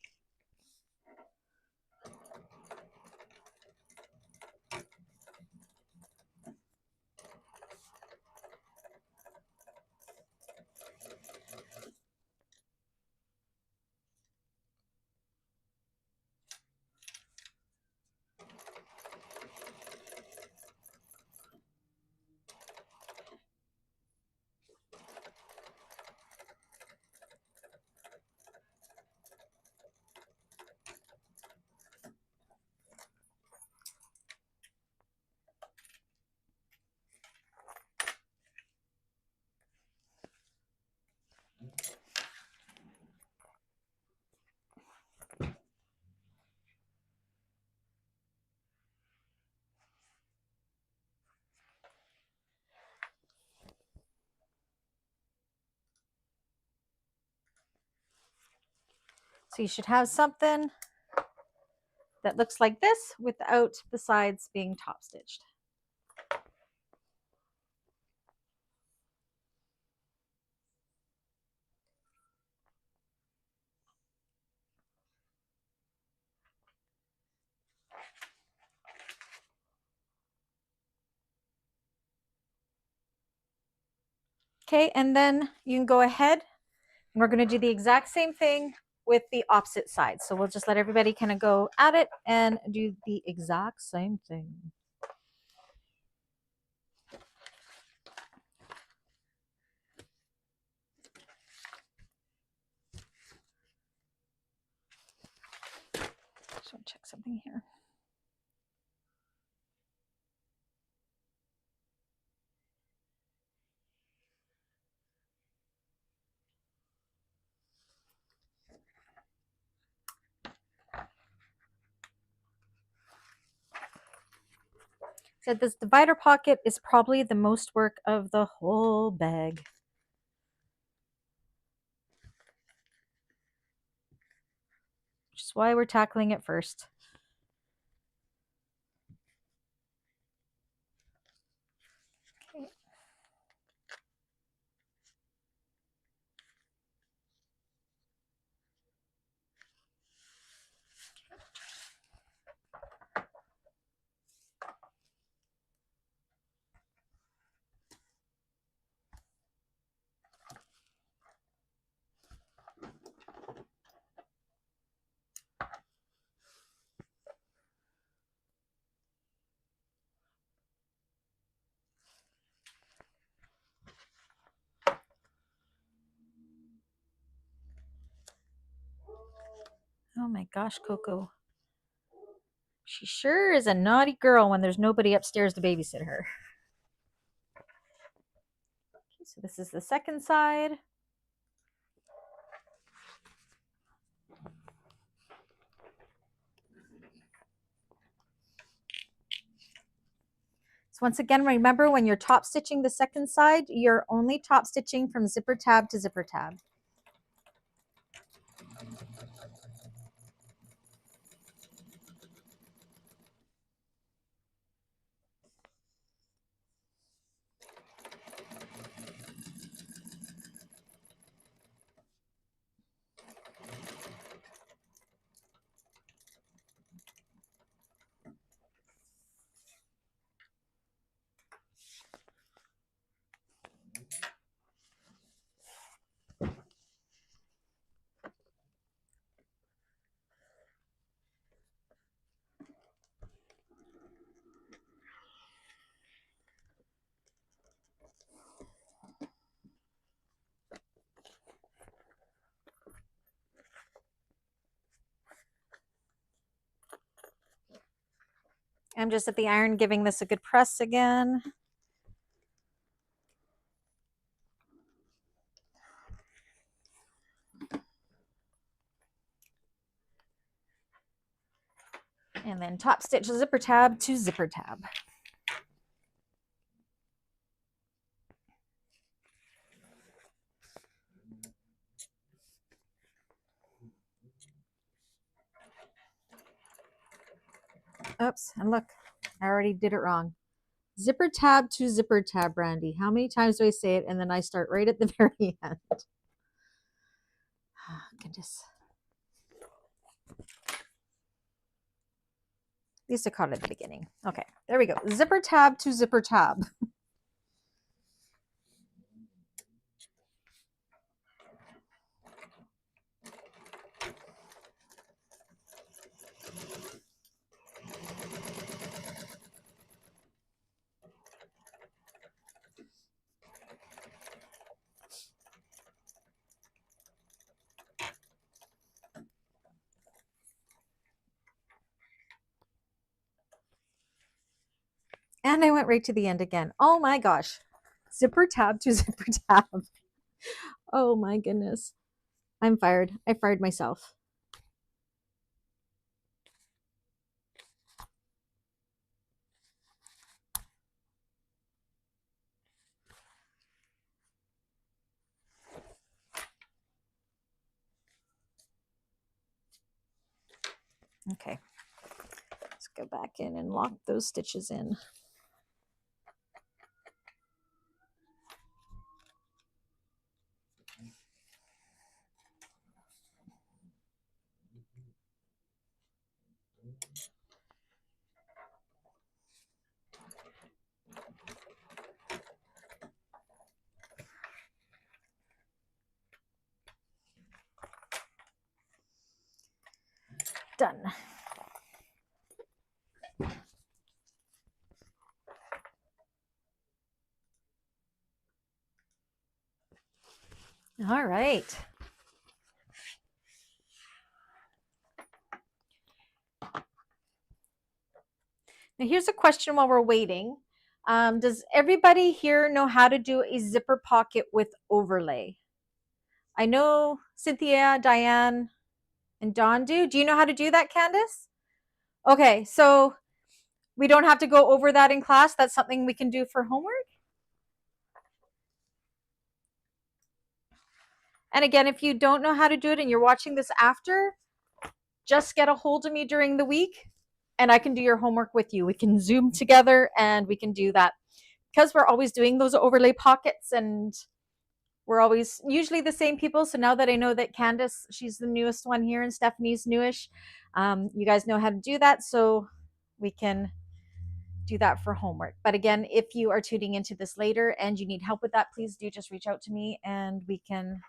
So you should have something that looks like this without the sides being top stitched. Okay, and then you can go ahead and we're going to do the exact same thing with the opposite side. So we'll just let everybody kind of go at it and do the exact same thing. Just want to check something here. So this divider pocket is probably the most work of the whole bag. Which is why we're tackling it first. Okay. Oh my gosh, Coco. She sure is a naughty girl when there's nobody upstairs to babysit her. Okay, so this is the second side. So once again, remember when you're top stitching the second side, you're only top stitching from zipper tab to zipper tab. I'm just at the iron giving this a good press again. And then top stitch zipper tab to zipper tab. Oops, and look, I already did it wrong. Zipper tab to zipper tab, Brandy. How many times do I say it? And then I start right at the very end. Oh, goodness. At least I caught it at the beginning. Okay, there we go. Zipper tab to zipper tab. And I went right to the end again. Oh my gosh. Zipper tab to zipper tab. Oh my goodness. I'm fired. I fired myself. Okay. Let's go back in and lock those stitches in. Done. All right. Now here's a question while we're waiting. Does everybody here know how to do a zipper pocket with overlay? I know Cynthia, Diane, and Dawn do. Do you know how to do that, Candace? Okay, so we don't have to go over that in class. That's something we can do for homework. And again, if you don't know how to do it and you're watching this after, just get a hold of me during the week and I can do your homework with you. We can Zoom together and we can do that. Because we're always doing those overlay pockets and we're always usually the same people. So now that I know that Candace, she's the newest one here and Stephanie's newish, you guys know how to do that. So we can do that for homework. But again, if you are tuning into this later and you need help with that, please do just reach out to me and we can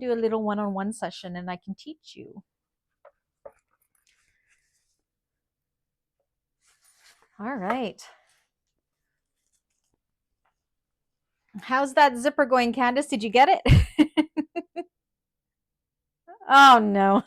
do a little one-on-one session and I can teach you. All right. How's that zipper going, Candace? Did you get it? Oh, no.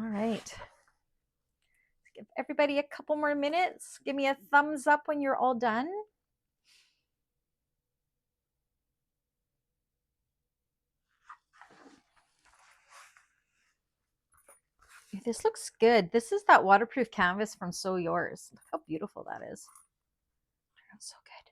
All right. Give everybody a couple more minutes. Give me a thumbs up when you're all done. This looks good. This is that waterproof canvas from So Yours. Look how beautiful that is. So good.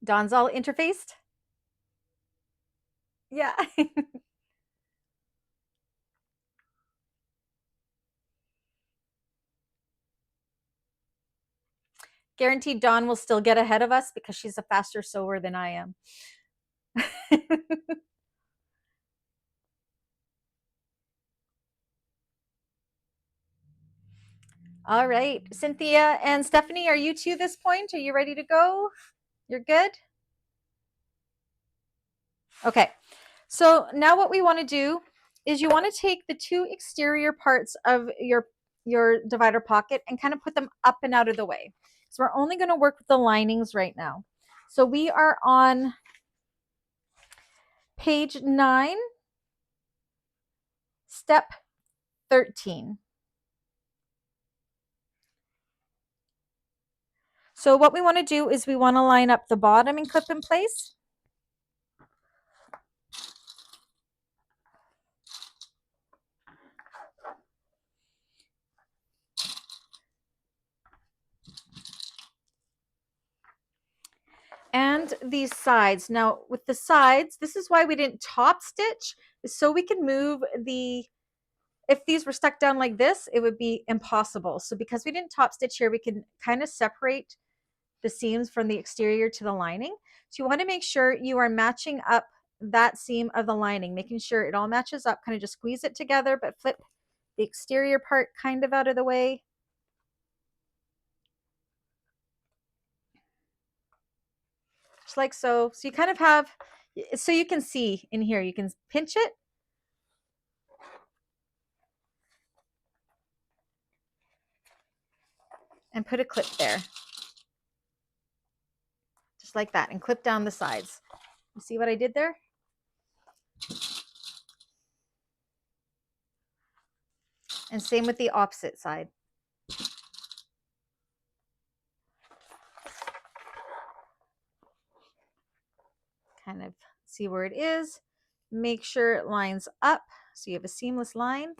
Dawn's all interfaced? Yeah. Guaranteed Dawn will still get ahead of us because she's a faster sewer than I am. All right, Cynthia and Stephanie, are you two this point? Are you ready to go? You're good? Okay, so now what we want to do is you want to take the two exterior parts of your divider pocket and kind of put them up and out of the way. So we're only going to work with the linings right now. So we are on page 9, step 13. So what we want to do is we want to line up the bottom and clip in place. And these sides. Now with the sides, this is why we didn't top stitch, is so we can move the, if these were stuck down like this, it would be impossible. So because we didn't top stitch here, we can kind of separate the seams from the exterior to the lining. So you want to make sure you are matching up that seam of the lining, making sure it all matches up, kind of just squeeze it together, but flip the exterior part kind of out of the way. Just like so. So you kind of have, so you can see in here, you can pinch it. And put a clip there. Just like that, and clip down the sides. You see what I did there? And same with the opposite side. Kind of see where it is. Make sure it lines up so you have a seamless line.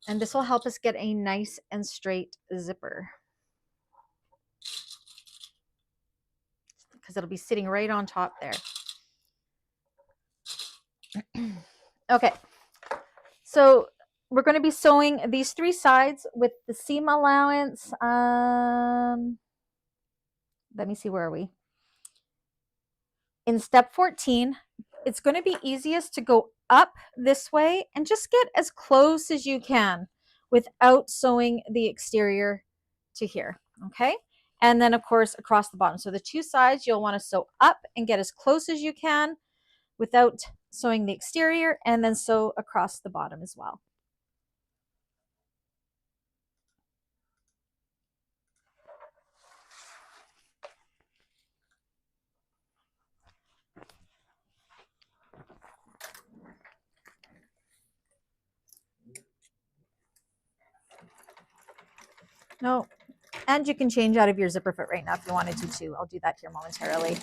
And this will help us get a nice and straight zipper. Because it'll be sitting right on top there. Okay. So we're going to be sewing these 3 sides with the seam allowance. Let me see, where are we? In step 14, it's going to be easiest to go up this way and just get as close as you can without sewing the exterior to here, okay? And then of course across the bottom. So the 2 sides you'll want to sew up and get as close as you can without sewing the exterior, and then sew across the bottom as well. No, and you can change out of your zipper foot right now if you wanted to too. I'll do that here momentarily.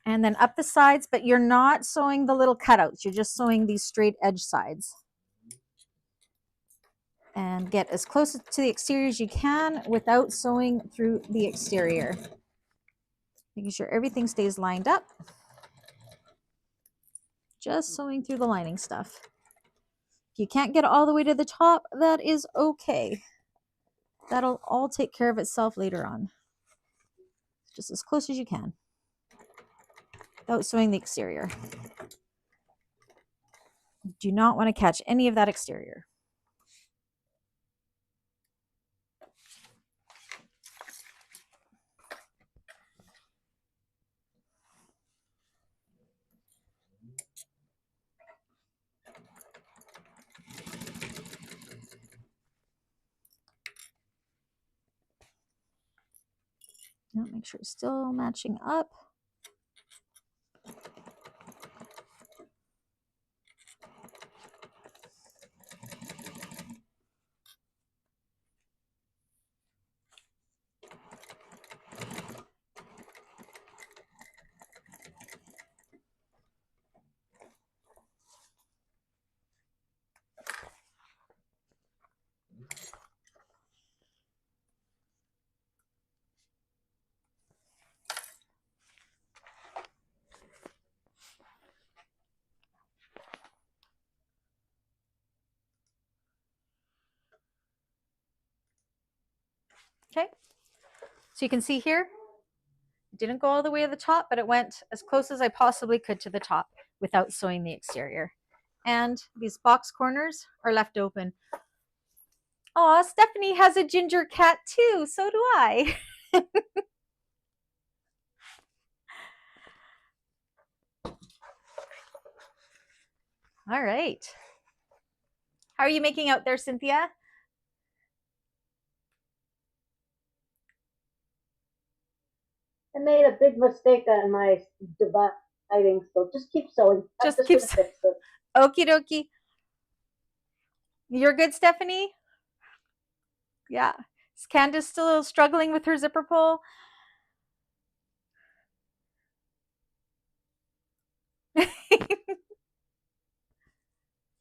And then up the sides, but you're not sewing the little cutouts. You're just sewing these straight edge sides. And get as close to the exterior as you can without sewing through the exterior. making sure everything stays lined up. Just sewing through the lining stuff. If you can't get all the way to the top, that is okay. That'll all take care of itself later on. Just as close as you can without sewing the exterior. Do not want to catch any of that exterior. Now make sure it's still matching up. Okay, so you can see here, it didn't go all the way to the top, but it went as close as I possibly could to the top without sewing the exterior. And these box corners are left open. Oh, Stephanie has a ginger cat too, so do I. All right. How are you making out there, Cynthia? I made a big mistake on my dividing, so just keep sewing. Just I'm keep gonna fix it. Okie dokie. You're good, Stephanie? Yeah. Is Candace still struggling with her zipper pull?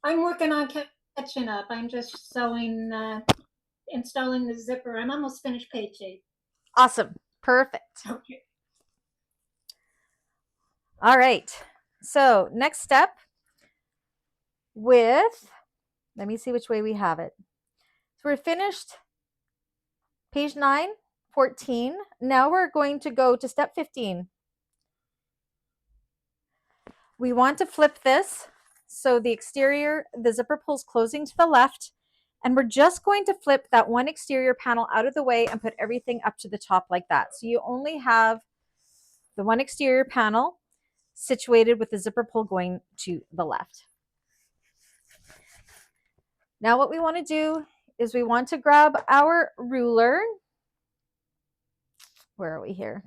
I'm working on catching up. I'm just sewing, installing the zipper. I'm almost finished page 8. Awesome. Perfect. Okay. All right. So next step with, let me see which way we have it. So we're finished page 9, 14. Now we're going to go to step 15. We want to flip this so the exterior, the zipper pulls closing to the left, and we're just going to flip that one exterior panel out of the way and put everything up to the top like that. So you only have the one exterior panel situated with the zipper pull going to the left. Now what we want to do is we want to grab our ruler. Where are we here?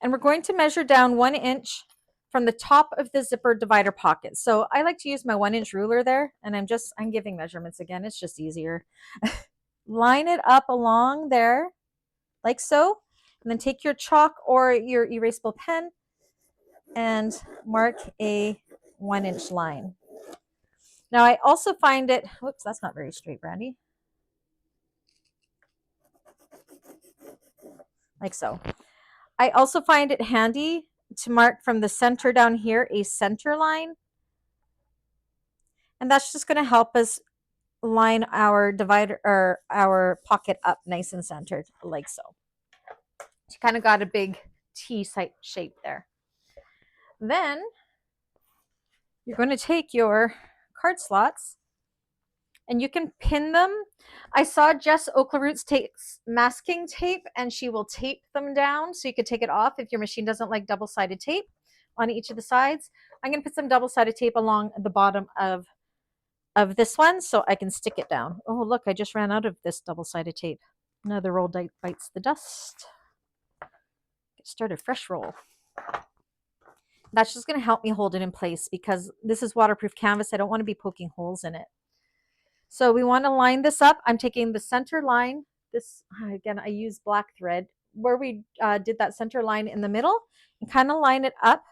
And we're going to measure down 1 inch from the top of the zipper divider pocket. So I like to use my 1-inch ruler there, and I'm giving measurements again. It's just easier. Line it up along there like so, and then take your chalk or your erasable pen and mark a 1-inch line. Now I also find it, whoops, that's not very straight, Brandy. Like so. I also find it handy to mark from the center down here a center line. And that's just going to help us line our divider or our pocket up nice and centered like so. You kind of got a big T shape there. Then you're going to take your card slots and you can pin them. I saw Jess Oakleroots takes masking tape and she will tape them down so you could take it off if your machine doesn't like double-sided tape on each of the sides. I'm going to put some double-sided tape along the bottom of this one so I can stick it down. Oh, look, I just ran out of this double-sided tape. Another roll bites the dust. Start a fresh roll. That's just going to help me hold it in place because this is waterproof canvas. I don't want to be poking holes in it. So we want to line this up. I'm taking the center line. This, again, I use black thread where we did that center line in the middle and kind of line it up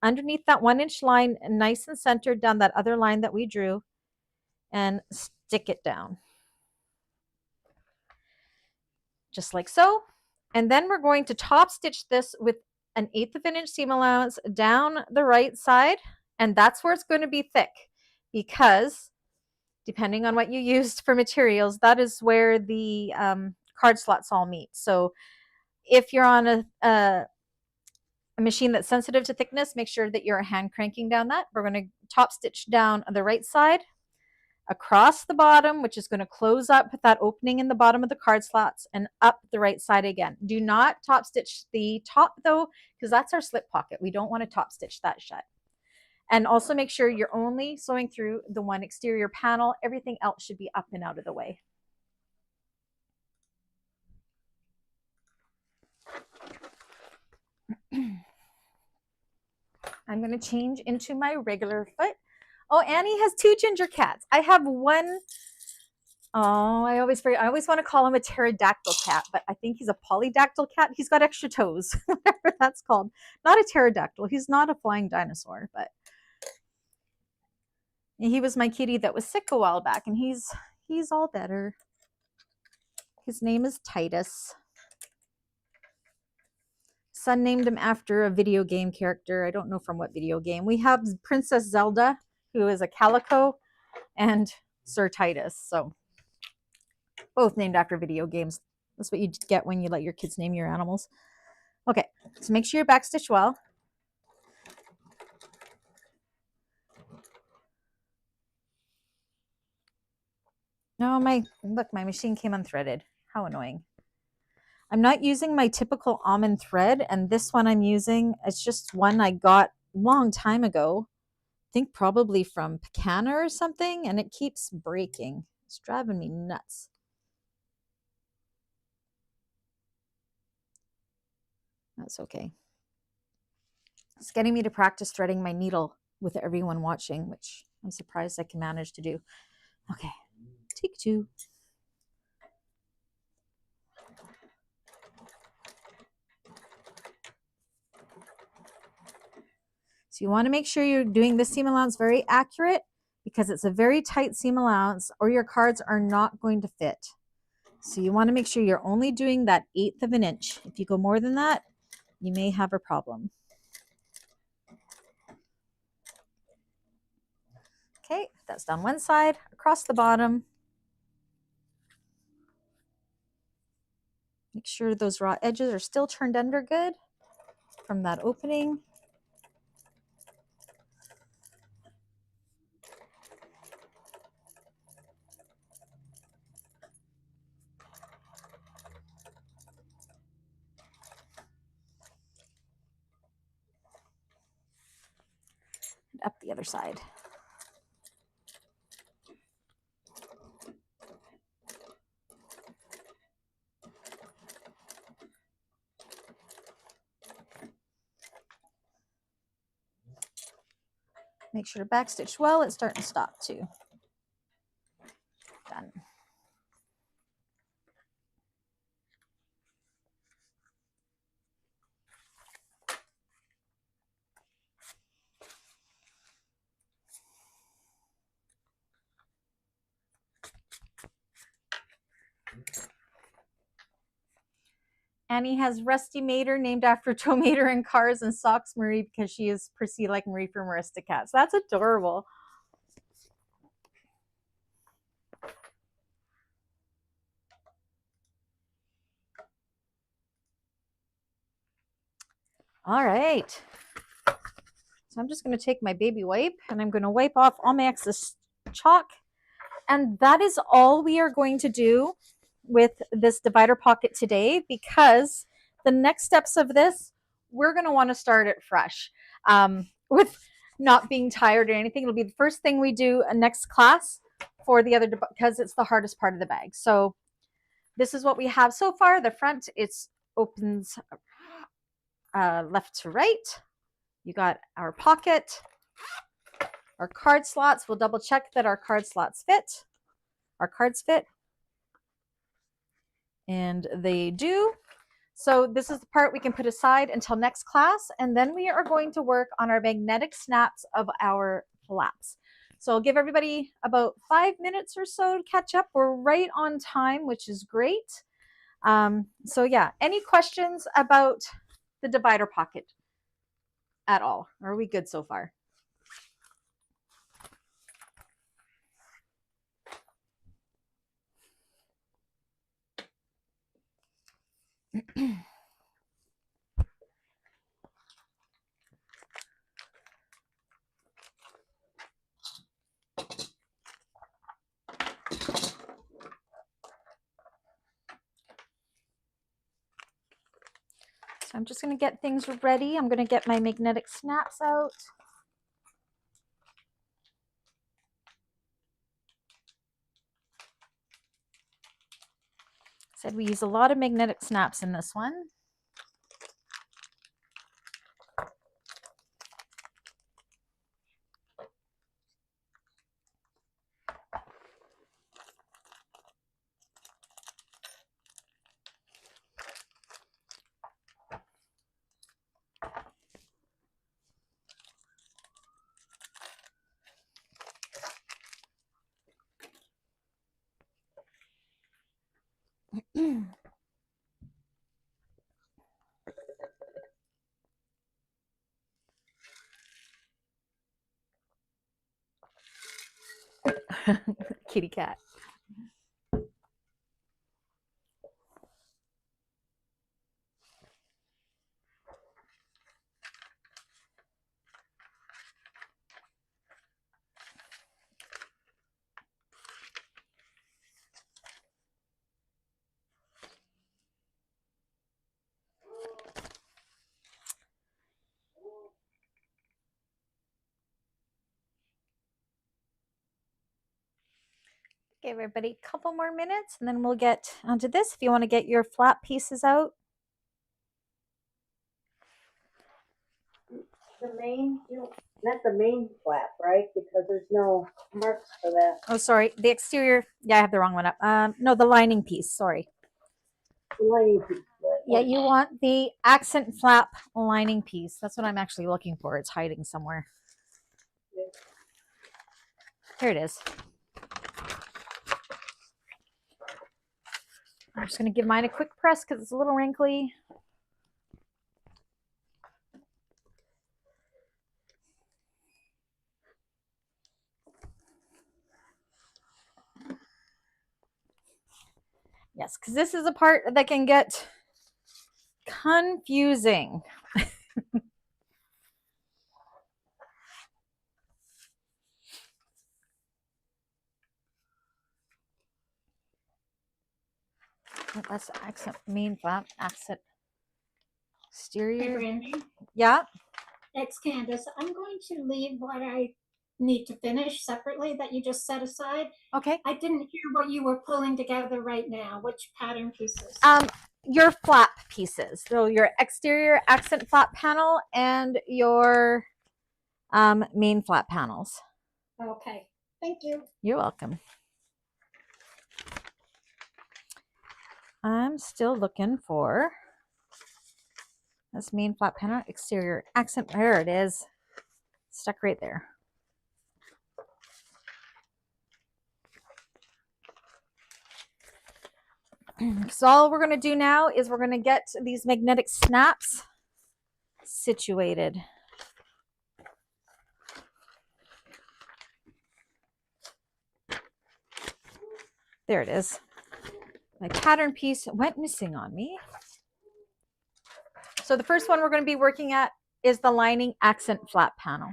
underneath that 1-inch line, nice and centered down that other line that we drew, and stick it down. Just like so. And then we're going to top stitch this with an 1/8 of an inch seam allowance down the right side. And that's where it's going to be thick, because depending on what you used for materials, that is where the card slots all meet. So if you're on a machine that's sensitive to thickness, make sure that you're hand cranking down that. We're going to top stitch down the right side across the bottom, which is going to close up that opening in the bottom of the card slots, and up the right side again. Do not top stitch the top though, because that's our slip pocket. We don't want to top stitch that shut. And also make sure you're only sewing through the one exterior panel. Everything else should be up and out of the way. I'm going to change into my regular foot. Oh, Annie has 2 ginger cats. I have one. Oh, I always forget. I always want to call him a pterodactyl cat, but I think he's a polydactyl cat. He's got extra toes, whatever that's called. Not a pterodactyl. He's not a flying dinosaur, but he was my kitty that was sick a while back, and he's all better. His name is Titus. Son named him after a video game character. I don't know from what video game. We have Princess Zelda, who is a calico, and Sir Titus. So both named after video games. That's what you get when you let your kids name your animals. Okay, so make sure you backstitch well. No, look, my machine came unthreaded. How annoying. I'm not using my typical almond thread, and this one I'm using, it's just one I got a long time ago. I think probably from Patina or something, and it keeps breaking. It's driving me nuts. That's okay. It's getting me to practice threading my needle with everyone watching, which I'm surprised I can manage to do. Okay, take 2. So you want to make sure you're doing this seam allowance very accurate, because it's a very tight seam allowance or your cards are not going to fit. So you want to make sure you're only doing that 1/8 of an inch. If you go more than that, you may have a problem. Okay, that's down one side, across the bottom. Make sure those raw edges are still turned under good from that opening. And up the other side. Make sure to backstitch well. It's starting to stop too. Done. Annie has Rusty Mater, named after Tow Mater in Cars, and Socks Marie because she is perceived like Marie from Aristocats. That's adorable. All right. So I'm just going to take my baby wipe and I'm going to wipe off all my excess chalk. And that is all we are going to do with this divider pocket today, because the next steps of this, we're going to want to start it fresh with not being tired or anything. It'll be the first thing we do next class for the other, because it's the hardest part of the bag. So this is what we have so far. The front, it's opens left to right. You got our pocket, our card slots. We'll double check that our card slots fit, our cards fit. And they do. So this is the part we can put aside until next class. And then we are going to work on our magnetic snaps of our flaps. So I'll give everybody about 5 minutes or so to catch up. We're right on time, which is great. So yeah, any questions about the divider pocket at all? Or are we good so far? So I'm just going to get things ready. I'm going to get my magnetic snaps out. Said we use a lot of magnetic snaps in this one. Kitty cat. Give everybody a couple more minutes and then we'll get onto this. If you want to get your flat pieces out. The main, not the main flap, right? Because there's no marks for that. Oh, sorry. The exterior. Yeah, I have the wrong one up. No, the lining piece. Sorry. Lining piece, right? Yeah, you want the accent flap lining piece. That's what I'm actually looking for. It's hiding somewhere. Here it is. I'm just going to give mine a quick press because it's a little wrinkly. Yes, because this is a part that can get confusing. That's the accent main flap, accent Hey, exterior. Brandy, Yeah. it's Candace. I'm going to leave what I need to finish separately that you just set aside. Okay. I didn't hear what you were pulling together right now. Which pattern pieces? Your flap pieces. So your exterior accent flap panel and your main flap panels. Okay, thank you. You're welcome. I'm still looking for this main flap panel, exterior accent. There it is. Stuck right there. So all we're going to do now is we're going to get these magnetic snaps situated. There it is. My pattern piece went missing on me. So the first one we're going to be working at is the lining accent flap panel.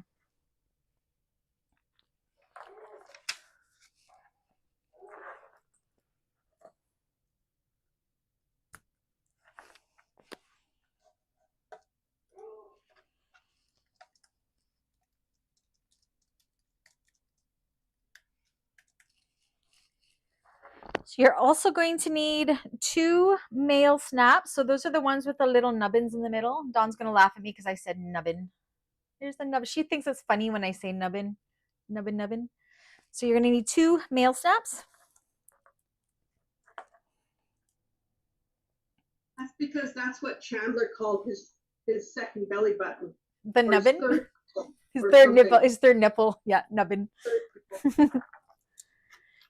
So you're also going to need 2 male snaps. So those are the ones with the little nubbins in the middle. Dawn's going to laugh at me because I said nubbin. Here's the nubbin. She thinks it's funny when I say nubbin. Nubbin, nubbin. So you're going to need 2 male snaps. That's because that's what Chandler called his second belly button. The Or his nubbin. third Is or their something. nipple? Is their nipple? Yeah, nubbin.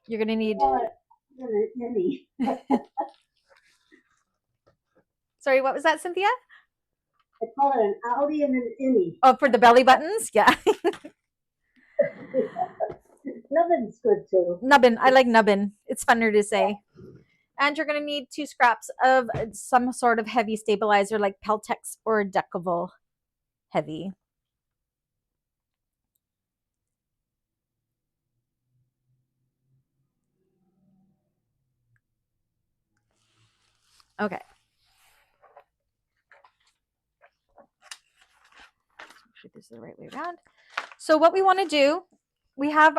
You're going to need... Any. Sorry, what was that, Cynthia? I call it an outie and an innie. Oh, for the belly buttons? Yeah. Nubbin's good too. Nubbin. I like nubbin. It's funner to say. And you're going to need 2 scraps of some sort of heavy stabilizer like Peltex or Decovil Heavy. Okay. Make sure this is the right way around. So what we want to do, we have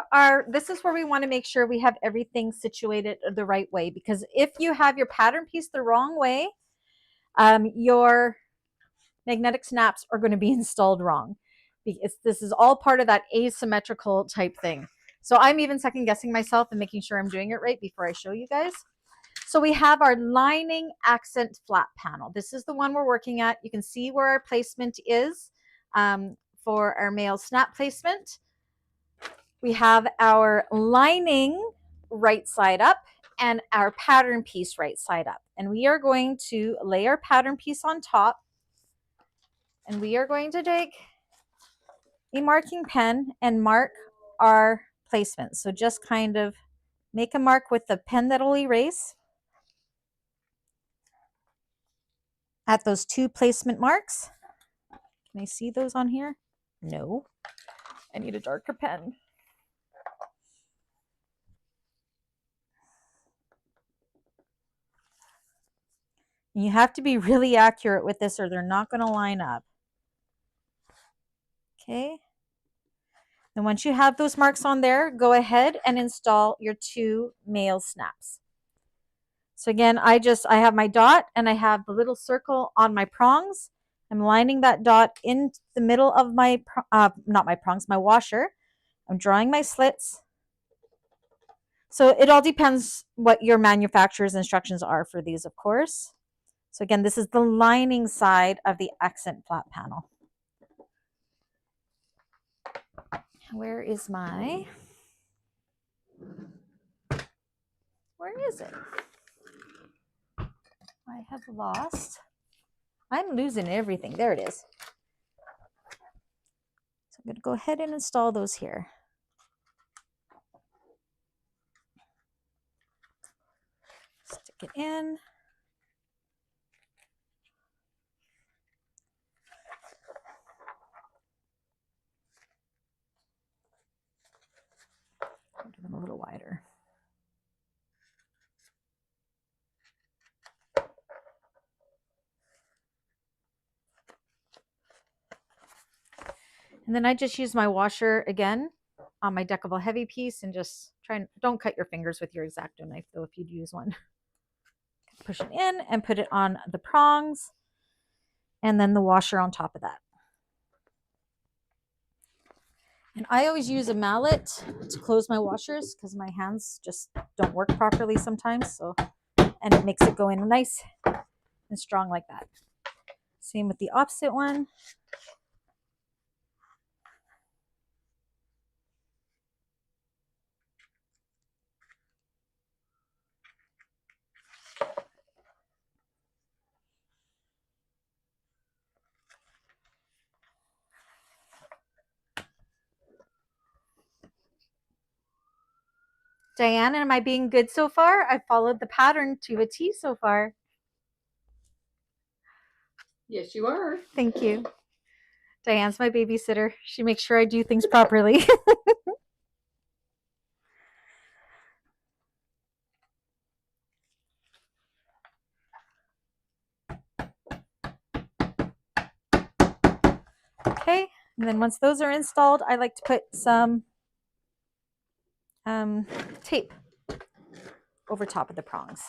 this is where we want to make sure we have everything situated the right way, because if you have your pattern piece the wrong way, your magnetic snaps are going to be installed wrong. Because this is all part of that asymmetrical type thing. So I'm even second guessing myself and making sure I'm doing it right before I show you guys. So we have our lining accent flat panel. This is the one we're working at. You can see where our placement is for our male snap placement. We have our lining right side up and our pattern piece right side up. And we are going to lay our pattern piece on top. And we are going to take a marking pen and mark our placement. So just kind of make a mark with the pen that'll erase at those 2 placement marks. Can I see those on here? No. I need a darker pen. You have to be really accurate with this or they're not going to line up. Okay. And once you have those marks on there, go ahead and install your 2 male snaps. So again, I have my dot and I have the little circle on my prongs. I'm lining that dot in the middle of my, not my prongs, my washer. I'm drawing my slits. So it all depends what your manufacturer's instructions are for these, of course. So again, this is the lining side of the accent flat panel. Where is it? I have lost. I'm losing everything. There it is. So I'm going to go ahead and install those here. Stick it in. I'll do them a little wider. And then I just use my washer again on my Decovil Heavy piece and just don't cut your fingers with your X-Acto knife though if you'd use one. Push it in and put it on the prongs and then the washer on top of that. And I always use a mallet to close my washers because my hands just don't work properly sometimes. So, and it makes it go in nice and strong like that. Same with the opposite one. Diane, am I being good so far? I followed the pattern to a T so far. Yes, you are. Thank you. Diane's my babysitter. She makes sure I do things properly. Okay, and then once those are installed, I like to put some tape over top of the prongs.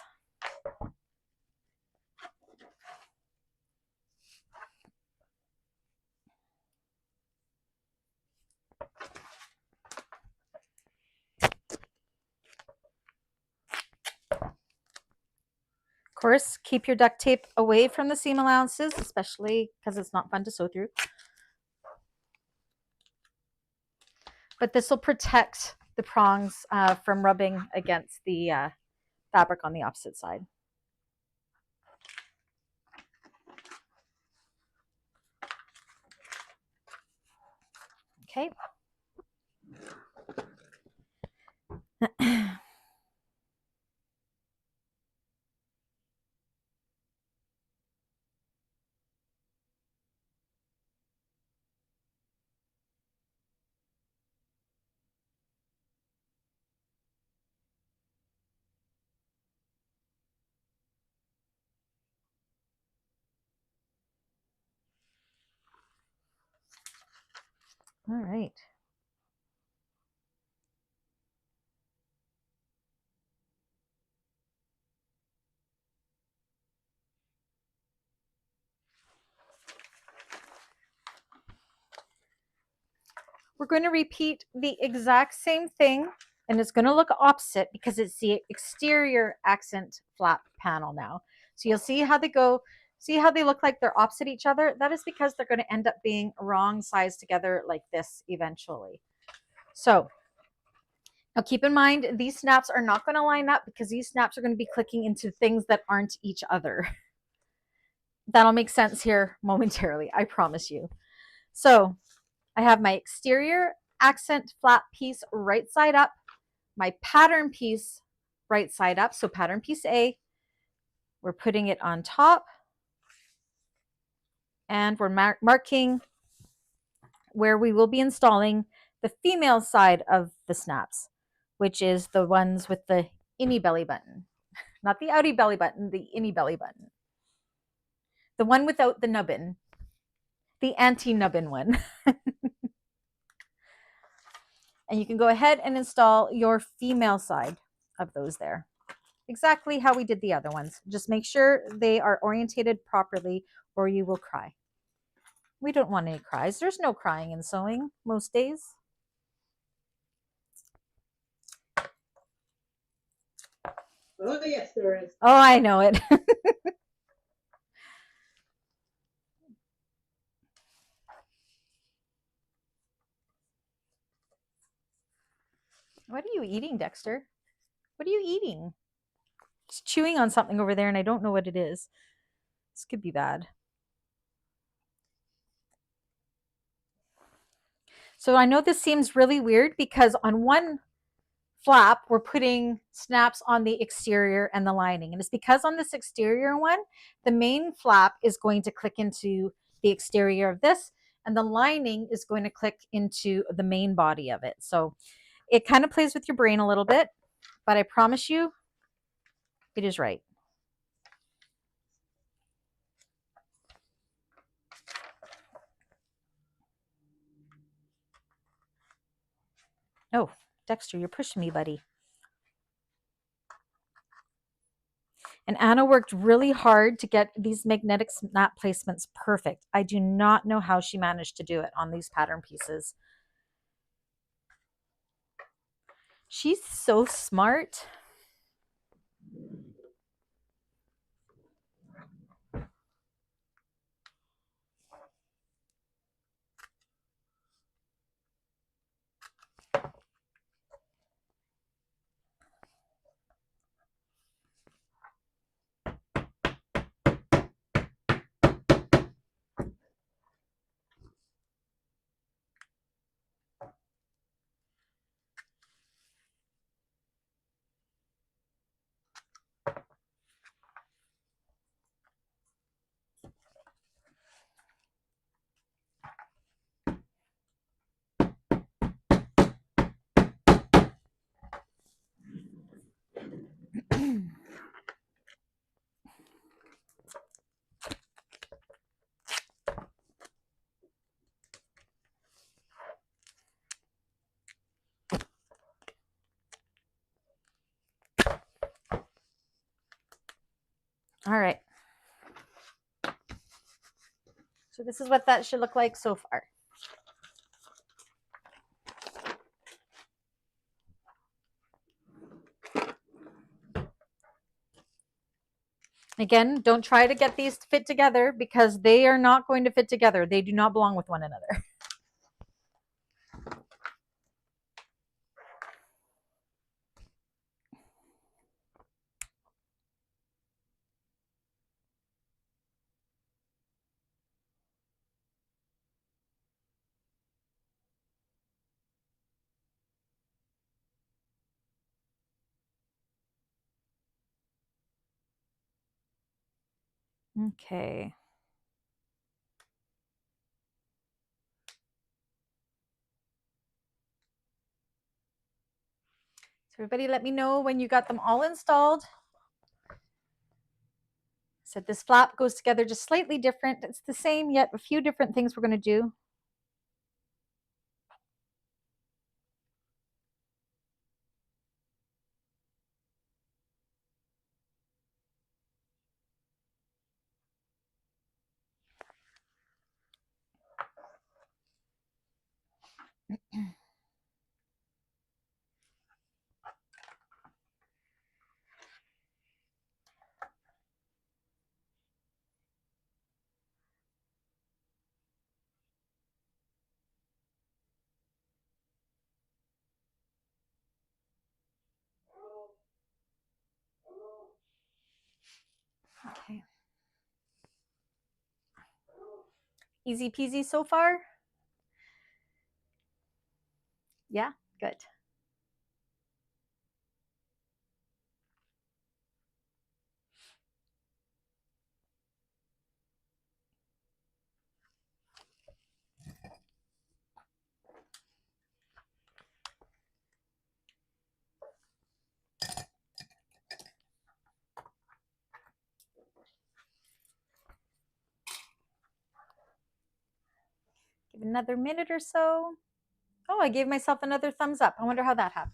Of course, keep your duct tape away from the seam allowances, especially because it's not fun to sew through. But this will protect the prongs from rubbing against the fabric on the opposite side. Okay. All right. We're going to repeat the exact same thing, and it's going to look opposite because it's the exterior accent flap panel now. So you'll see how they go, see how they look like they're opposite each other? That is because they're going to end up being wrong size together like this eventually. So now keep in mind, these snaps are not going to line up because these snaps are going to be clicking into things that aren't each other. That'll make sense here momentarily, I promise you. So I have my exterior accent flap piece right side up, my pattern piece right side up. So pattern piece A, we're putting it on top, and we're marking where we will be installing the female side of the snaps, which is the ones with the innie belly button. Not the outie belly button, the innie belly button. The one without the nubbin. The anti-nubbin one. And you can go ahead and install your female side of those there. Exactly how we did the other ones. Just make sure they are orientated properly or you will cry. We don't want any cries. There's no crying in sewing most days. Oh, yes, there is. Oh, I know it. What are you eating, Dexter? What are you eating? He's chewing on something over there and I don't know what it is. This could be bad. So I know this seems really weird because on one flap, we're putting snaps on the exterior and the lining. And it's because on this exterior one, the main flap is going to click into the exterior of this, and the lining is going to click into the main body of it. So it kind of plays with your brain a little bit, but I promise you, it is right. Oh, Dexter, you're pushing me, buddy. And Anna worked really hard to get these magnetic snap placements perfect. I do not know how she managed to do it on these pattern pieces. She's so smart. All right. So this is what that should look like so far. Again, don't try to get these to fit together because they are not going to fit together. They do not belong with one another. Okay. So everybody let me know when you got them all installed. So this flap goes together just slightly different. It's the same, yet a few different things we're going to do. Okay. Easy peasy so far? Yeah, good. Give it another minute or so. Oh, I gave myself another thumbs up. I wonder how that happened.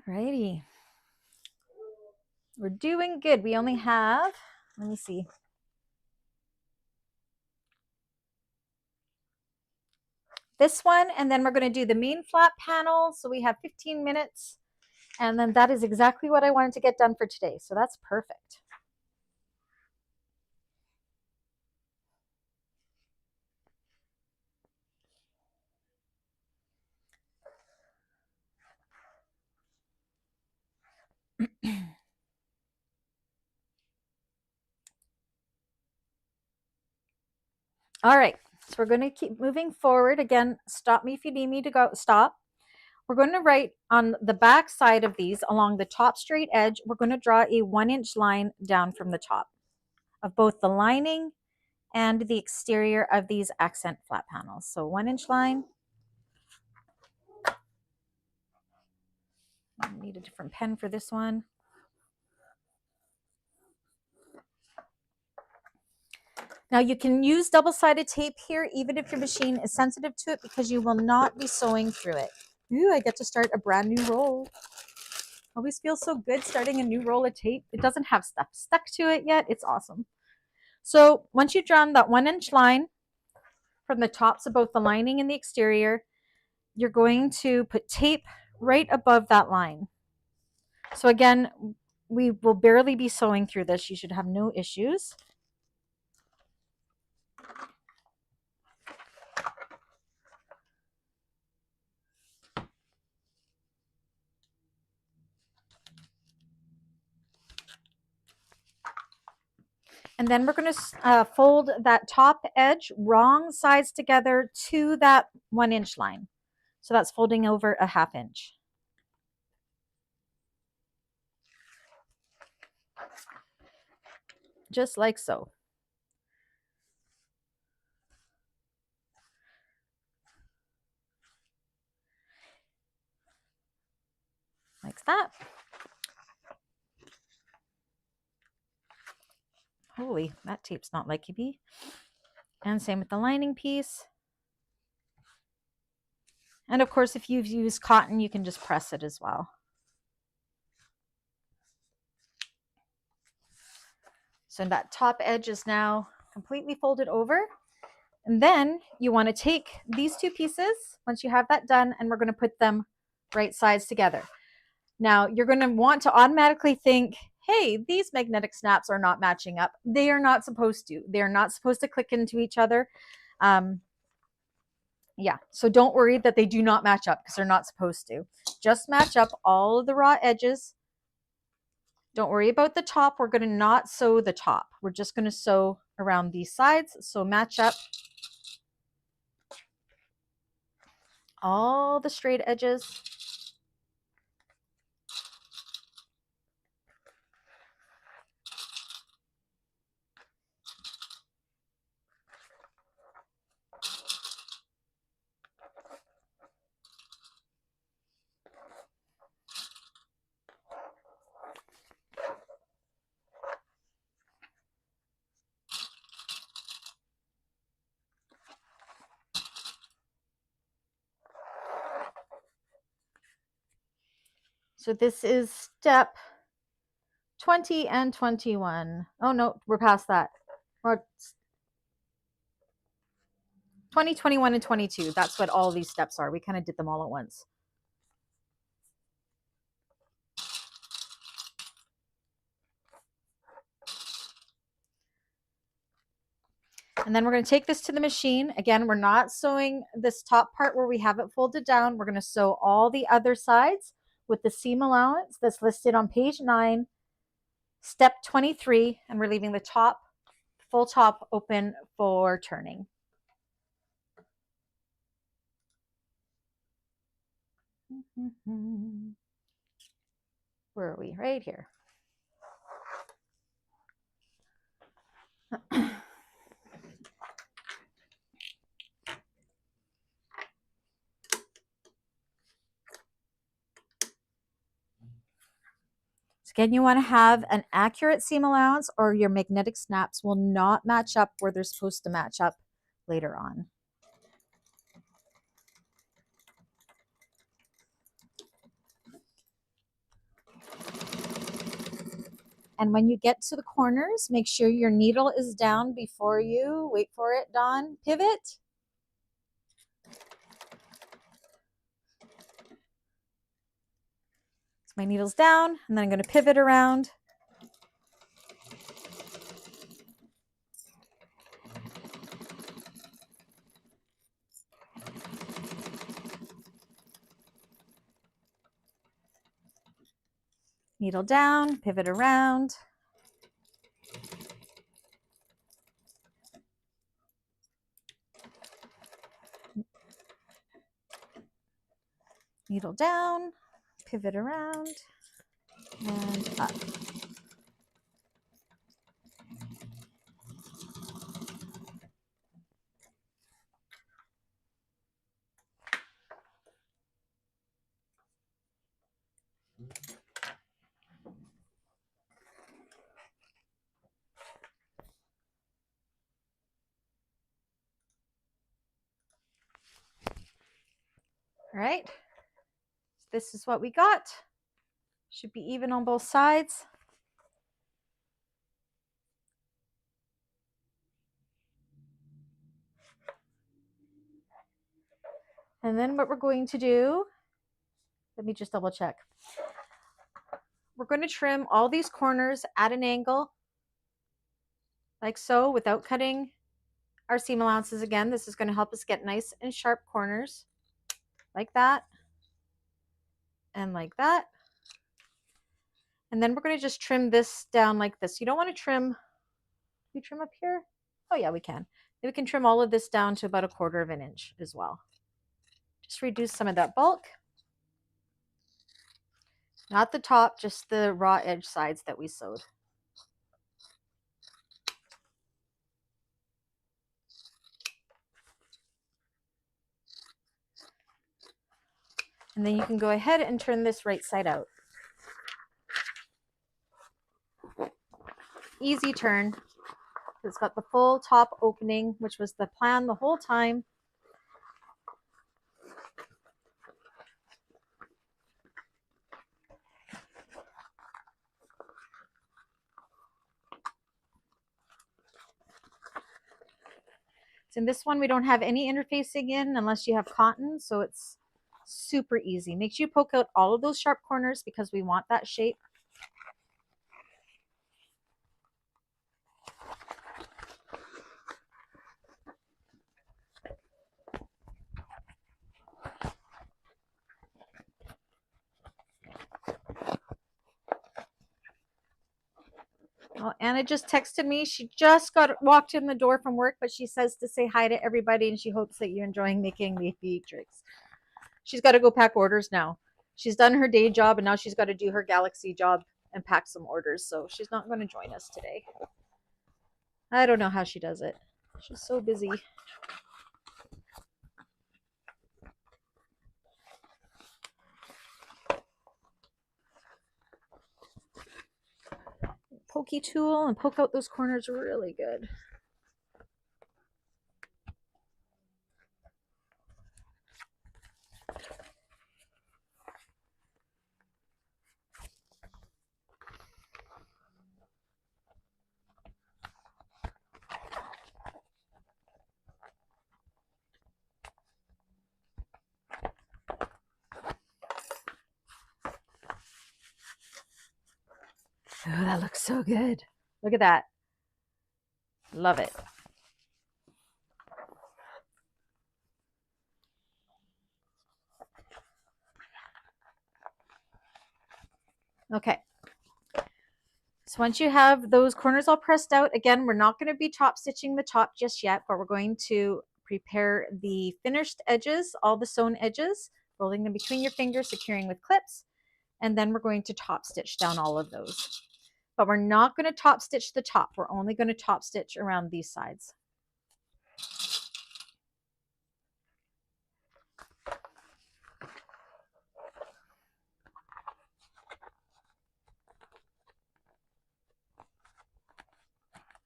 Alrighty. We're doing good. We only have, let me see. This one, and then we're going to do the main flat panel. So we have 15 minutes. And then that is exactly what I wanted to get done for today. So that's perfect. All right, so we're going to keep moving forward. Again, stop me if you need me to go. Stop. We're going to write on the back side of these along the top straight edge. We're going to draw a 1-inch line down from the top of both the lining and the exterior of these accent flat panels. So 1-inch line. I need a different pen for this one. Now you can use double-sided tape here even if your machine is sensitive to it because you will not be sewing through it. Ooh, I get to start a brand new roll. Always feels so good starting a new roll of tape. It doesn't have stuff stuck to it yet. It's awesome. So once you've drawn that 1-inch line from the tops of both the lining and the exterior, you're going to put tape right above that line. So again, we will barely be sewing through this. You should have no issues. And then we're going to fold that top edge wrong sides together to that 1-inch line. So that's folding over a 1/2 inch. Just like so. Like that. Holy, that tape's not like me. And same with the lining piece. And of course, if you've used cotton, you can just press it as well. So that top edge is now completely folded over. And then you want to take these two pieces, once you have that done, and we're going to put them right sides together. Now, you're going to want to automatically think, hey, these magnetic snaps are not matching up. They are not supposed to. They are not supposed to click into each other. Yeah, so don't worry that they do not match up because they're not supposed to. Just match up all of the raw edges. Don't worry about the top. We're going to not sew the top. We're just going to sew around these sides. So match up all the straight edges. So this is step 20 and 21. Oh no, we're past that. We're 20, 21, and 22. That's what all these steps are. We kind of did them all at once. And then we're going to take this to the machine. Again, we're not sewing this top part where we have it folded down. We're going to sew all the other sides with the seam allowance that's listed on page 9, step 23, and we're leaving the top, full top open for turning. Where are we? Right here. Again, you want to have an accurate seam allowance or your magnetic snaps will not match up where they're supposed to match up later on. And when you get to the corners, make sure your needle is down before you, wait for it, Dawn, pivot. So my needle's down, and then I'm going to pivot around. Needle down, pivot around. Needle down, pivot around, and up. All right, this is what we got. Should be even on both sides. And then what we're going to do, let me just double check. We're going to trim all these corners at an angle, like so, without cutting our seam allowances again. This is going to help us get nice and sharp corners, like that, and like that. And then we're going to just trim this down like this. You don't want to trim, can we trim up here? Oh yeah, we can. We can trim all of this down to about 1/4 inch as well. Just reduce some of that bulk. Not the top, just the raw edge sides that we sewed. And then you can go ahead and turn this right side out. Easy turn. It's got the full top opening, which was the plan the whole time. So in this one, we don't have any interfacing in unless you have cotton, so it's super easy. Make sure you poke out all of those sharp corners because we want that shape. Well, Anna just texted me. She just walked in the door from work, but she says to say hi to everybody and she hopes that you're enjoying making the Aviatrix. She's got to go pack orders now. She's done her day job and now she's got to do her Galaxy job and pack some orders. So she's not going to join us today. I don't know how she does it. She's so busy. Pokey tool and poke out those corners really good. Oh, that looks so good. Look at that. Love it. Okay. So once you have those corners all pressed out, again, we're not going to be top stitching the top just yet, but we're going to prepare the finished edges, all the sewn edges, rolling them between your fingers, securing with clips, and then we're going to top stitch down all of those. But we're not going to top stitch the top. We're only going to top stitch around these sides.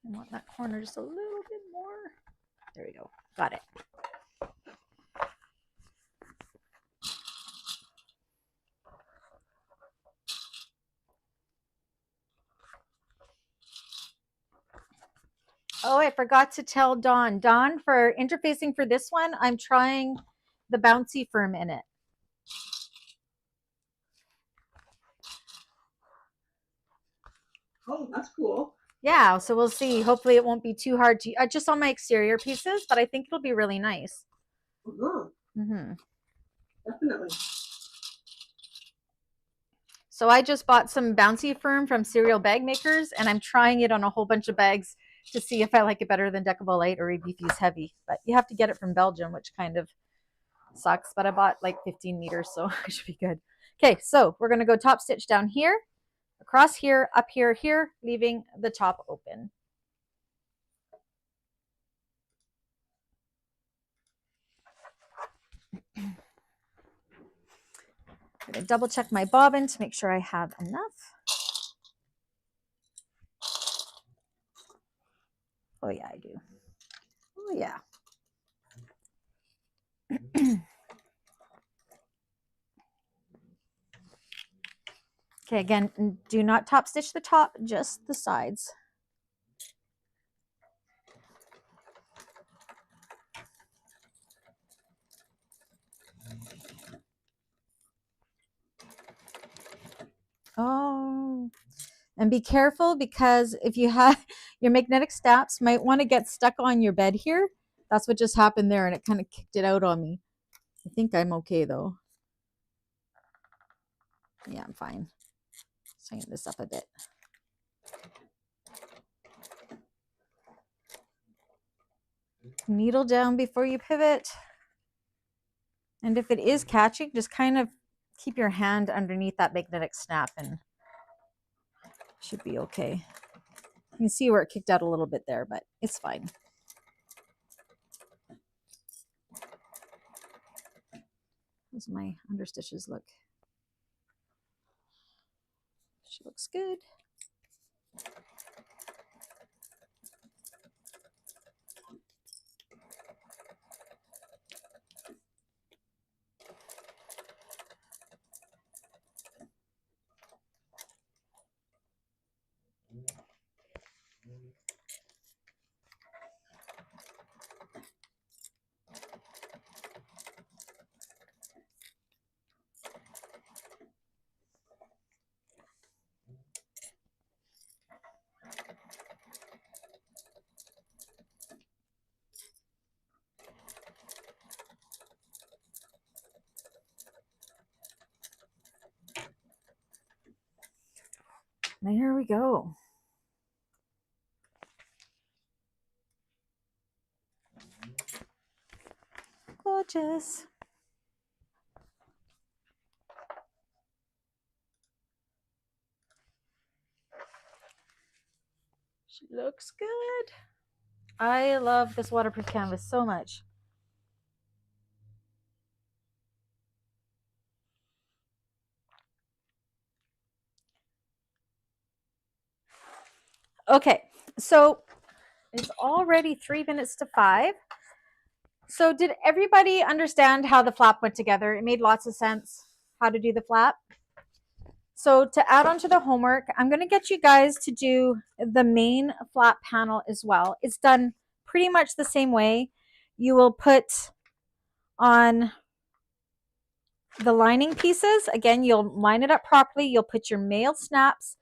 I want that corner just a little bit more. There we go. Got it. Oh, I forgot to tell Dawn. Dawn, for interfacing for this one, I'm trying the bouncy firm in it. Oh, that's cool. Yeah, so we'll see. Hopefully it won't be too hard to just on my exterior pieces, but I think it'll be really nice. Definitely. So I just bought some bouncy firm from Cereal Bag Makers, and I'm trying it on a whole bunch of bags to see if I like it better than Decovil Light or EBFuse Heavy. But you have to get it from Belgium, which kind of sucks. But I bought like 15 meters, so I should be good. Okay, so we're going to go top stitch down here, across here, up here, here, leaving the top open. I'm going to double check my bobbin to make sure I have enough. Oh yeah, I do. Oh yeah. Okay, again, do not top stitch the top, just the sides. Oh, and be careful because if you have your magnetic snaps might want to get stuck on your bed here. That's what just happened there and it kind of kicked it out on me. I think I'm okay though. Yeah, I'm fine. Tighten this up a bit. Needle down before you pivot. And if it is catching, just kind of keep your hand underneath that magnetic snap and should be okay. You can see where it kicked out a little bit there, but it's fine. How's my understitches look? She looks good. There we go. gorgeous. She looks good. I love this waterproof canvas so much. Okay, so it's already 3 minutes to 5. So did everybody understand how the flap went together? It made lots of sense how to do the flap. So to add on to the homework, I'm going to get you guys to do the main flap panel as well. It's done pretty much the same way. You will put on the lining pieces. Again, you'll line it up properly. You'll put your male snaps.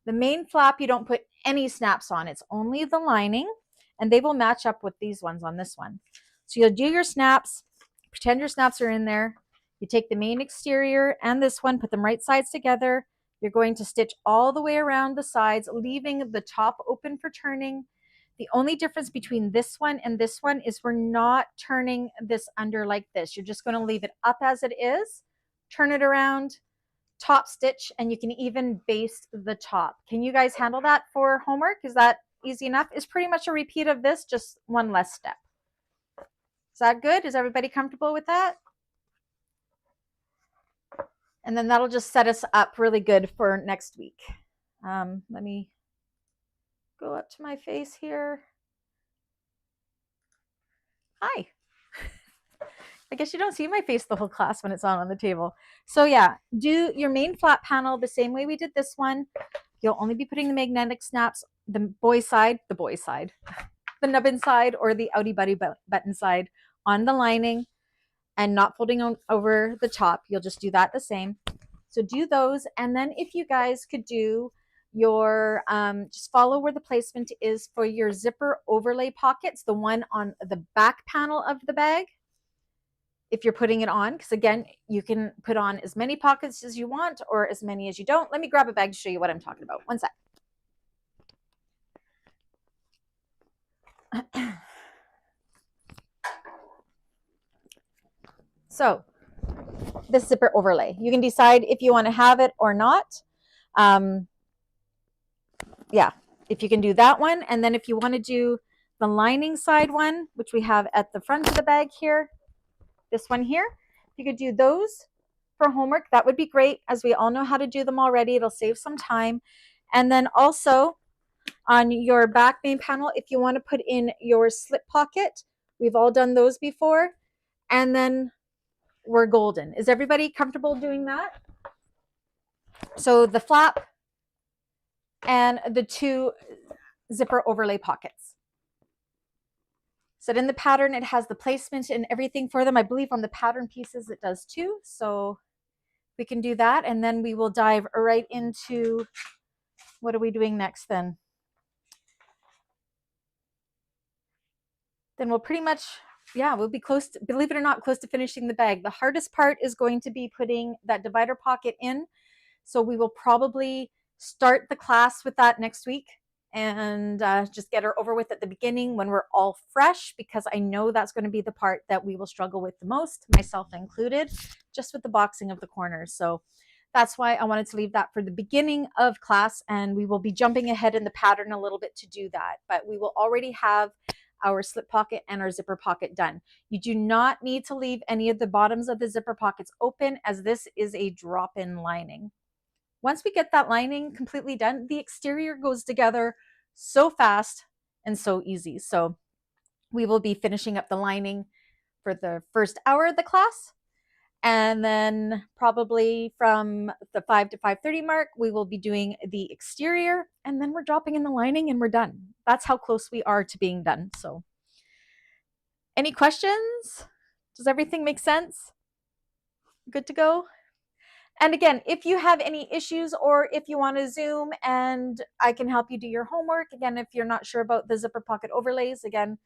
The main flap, you don't put any snaps on. It's only the lining, and they will match up with these ones on this one. So you'll do your snaps, pretend your snaps are in there. You take the main exterior and this one, put them right sides together. You're going to stitch all the way around the sides, leaving the top open for turning. The only difference between this one and this one is we're not turning this under like this. You're just going to leave it up as it is, turn it around, top stitch, and you can even baste the top. Can you guys handle that for homework? Is that easy enough? It's pretty much a repeat of this, just one less step. Is that good? Is everybody comfortable with that? And then that'll just set us up really good for next week. Let me go up to my face here. Hi. I guess you don't see my face the whole class when it's on the table. So yeah, do your main flat panel the same way we did this one. You'll only be putting the magnetic snaps, the boy side, the nubbin side, or the outie buddy button side on the lining, and not folding on over the top. You'll just do that the same. So do those, and then if you guys could do your just follow where the placement is for your zipper overlay pockets, the one on the back panel of the bag, if you're putting it on, because again, you can put on as many pockets as you want or as many as you don't. Let me grab a bag to show you what I'm talking about. One sec. So this zipper overlay, you can decide if you want to have it or not. Yeah, if you can do that one, and then if you want to do the lining side one, which we have at the front of the bag here, this one here, you could do those for homework. That would be great, as we all know how to do them already. It'll save some time. And then also on your back main panel, if you want to put in your slip pocket, we've all done those before. And then we're golden. Is everybody comfortable doing that? So the flap and the two zipper overlay pockets. So in the pattern, it has the placement and everything for them. I believe on the pattern pieces it does too. So we can do that, and then we will dive right into, what are we doing next then? Then we'll pretty much, yeah, we'll be close to, believe it or not, close to finishing the bag. The hardest part is going to be putting that divider pocket in. So we will probably start the class with that next week, and just get her over with at the beginning when we're all fresh, because I know that's going to be the part that we will struggle with the most, myself included, just with the boxing of the corners. So that's why I wanted to leave that for the beginning of class, and we will be jumping ahead in the pattern a little bit to do that. But we will already have our slip pocket and our zipper pocket done. You do not need to leave any of the bottoms of the zipper pockets open, as this is a drop-in lining. Once we get that lining completely done, the exterior goes together so fast and so easy. So we will be finishing up the lining for the first hour of the class. And then probably from the 5 to 5:30 mark, we will be doing the exterior, and then we're dropping in the lining and we're done. That's how close we are to being done. So any questions? Does everything make sense? Good to go? And again, if you have any issues, or if you want to Zoom and I can help you do your homework, again, if you're not sure about the zipper pocket overlays, again,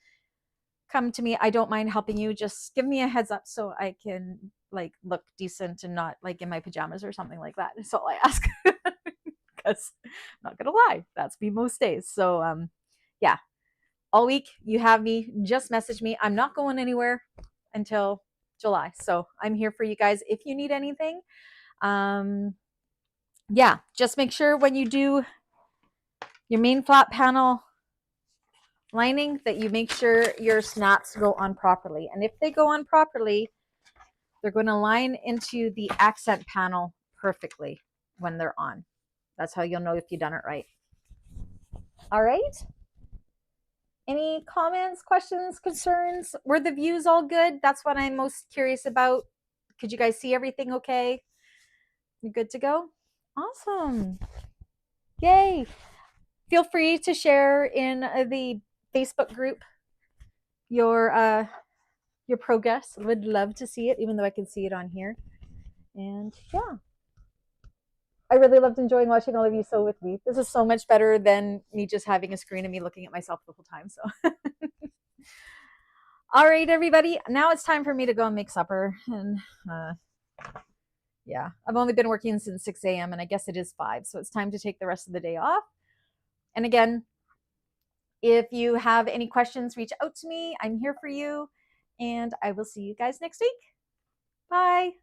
come to me. I don't mind helping you. Just give me a heads up so I can like look decent and not like in my pajamas or something like that. That's all I ask. Because I'm not gonna lie, that's me most days. So yeah, all week you have me. Just message me. I'm not going anywhere. until July. So I'm here for you guys if you need anything. Yeah, just make sure when you do your main flat panel lining that you make sure your snaps go on properly. And if they go on properly, they're going to line into the accent panel perfectly when they're on. That's how you'll know if you've done it right. All right. Any comments, questions, concerns? Were the views all good? That's what I'm most curious about. Could you guys see everything okay? You good to go? Awesome. Yay. Feel free to share in the Facebook group your progress. Would love to see it, even though I can see it on here. And yeah, I really loved enjoying watching all of you sew with me. This is so much better than me just having a screen and me looking at myself the whole time. So all right, everybody, now it's time for me to go and make supper. And yeah, I've only been working since 6 a.m. and I guess it is 5, so it's time to take the rest of the day off. And again, if you have any questions, reach out to me. I'm here for you, and I will see you guys next week. Bye.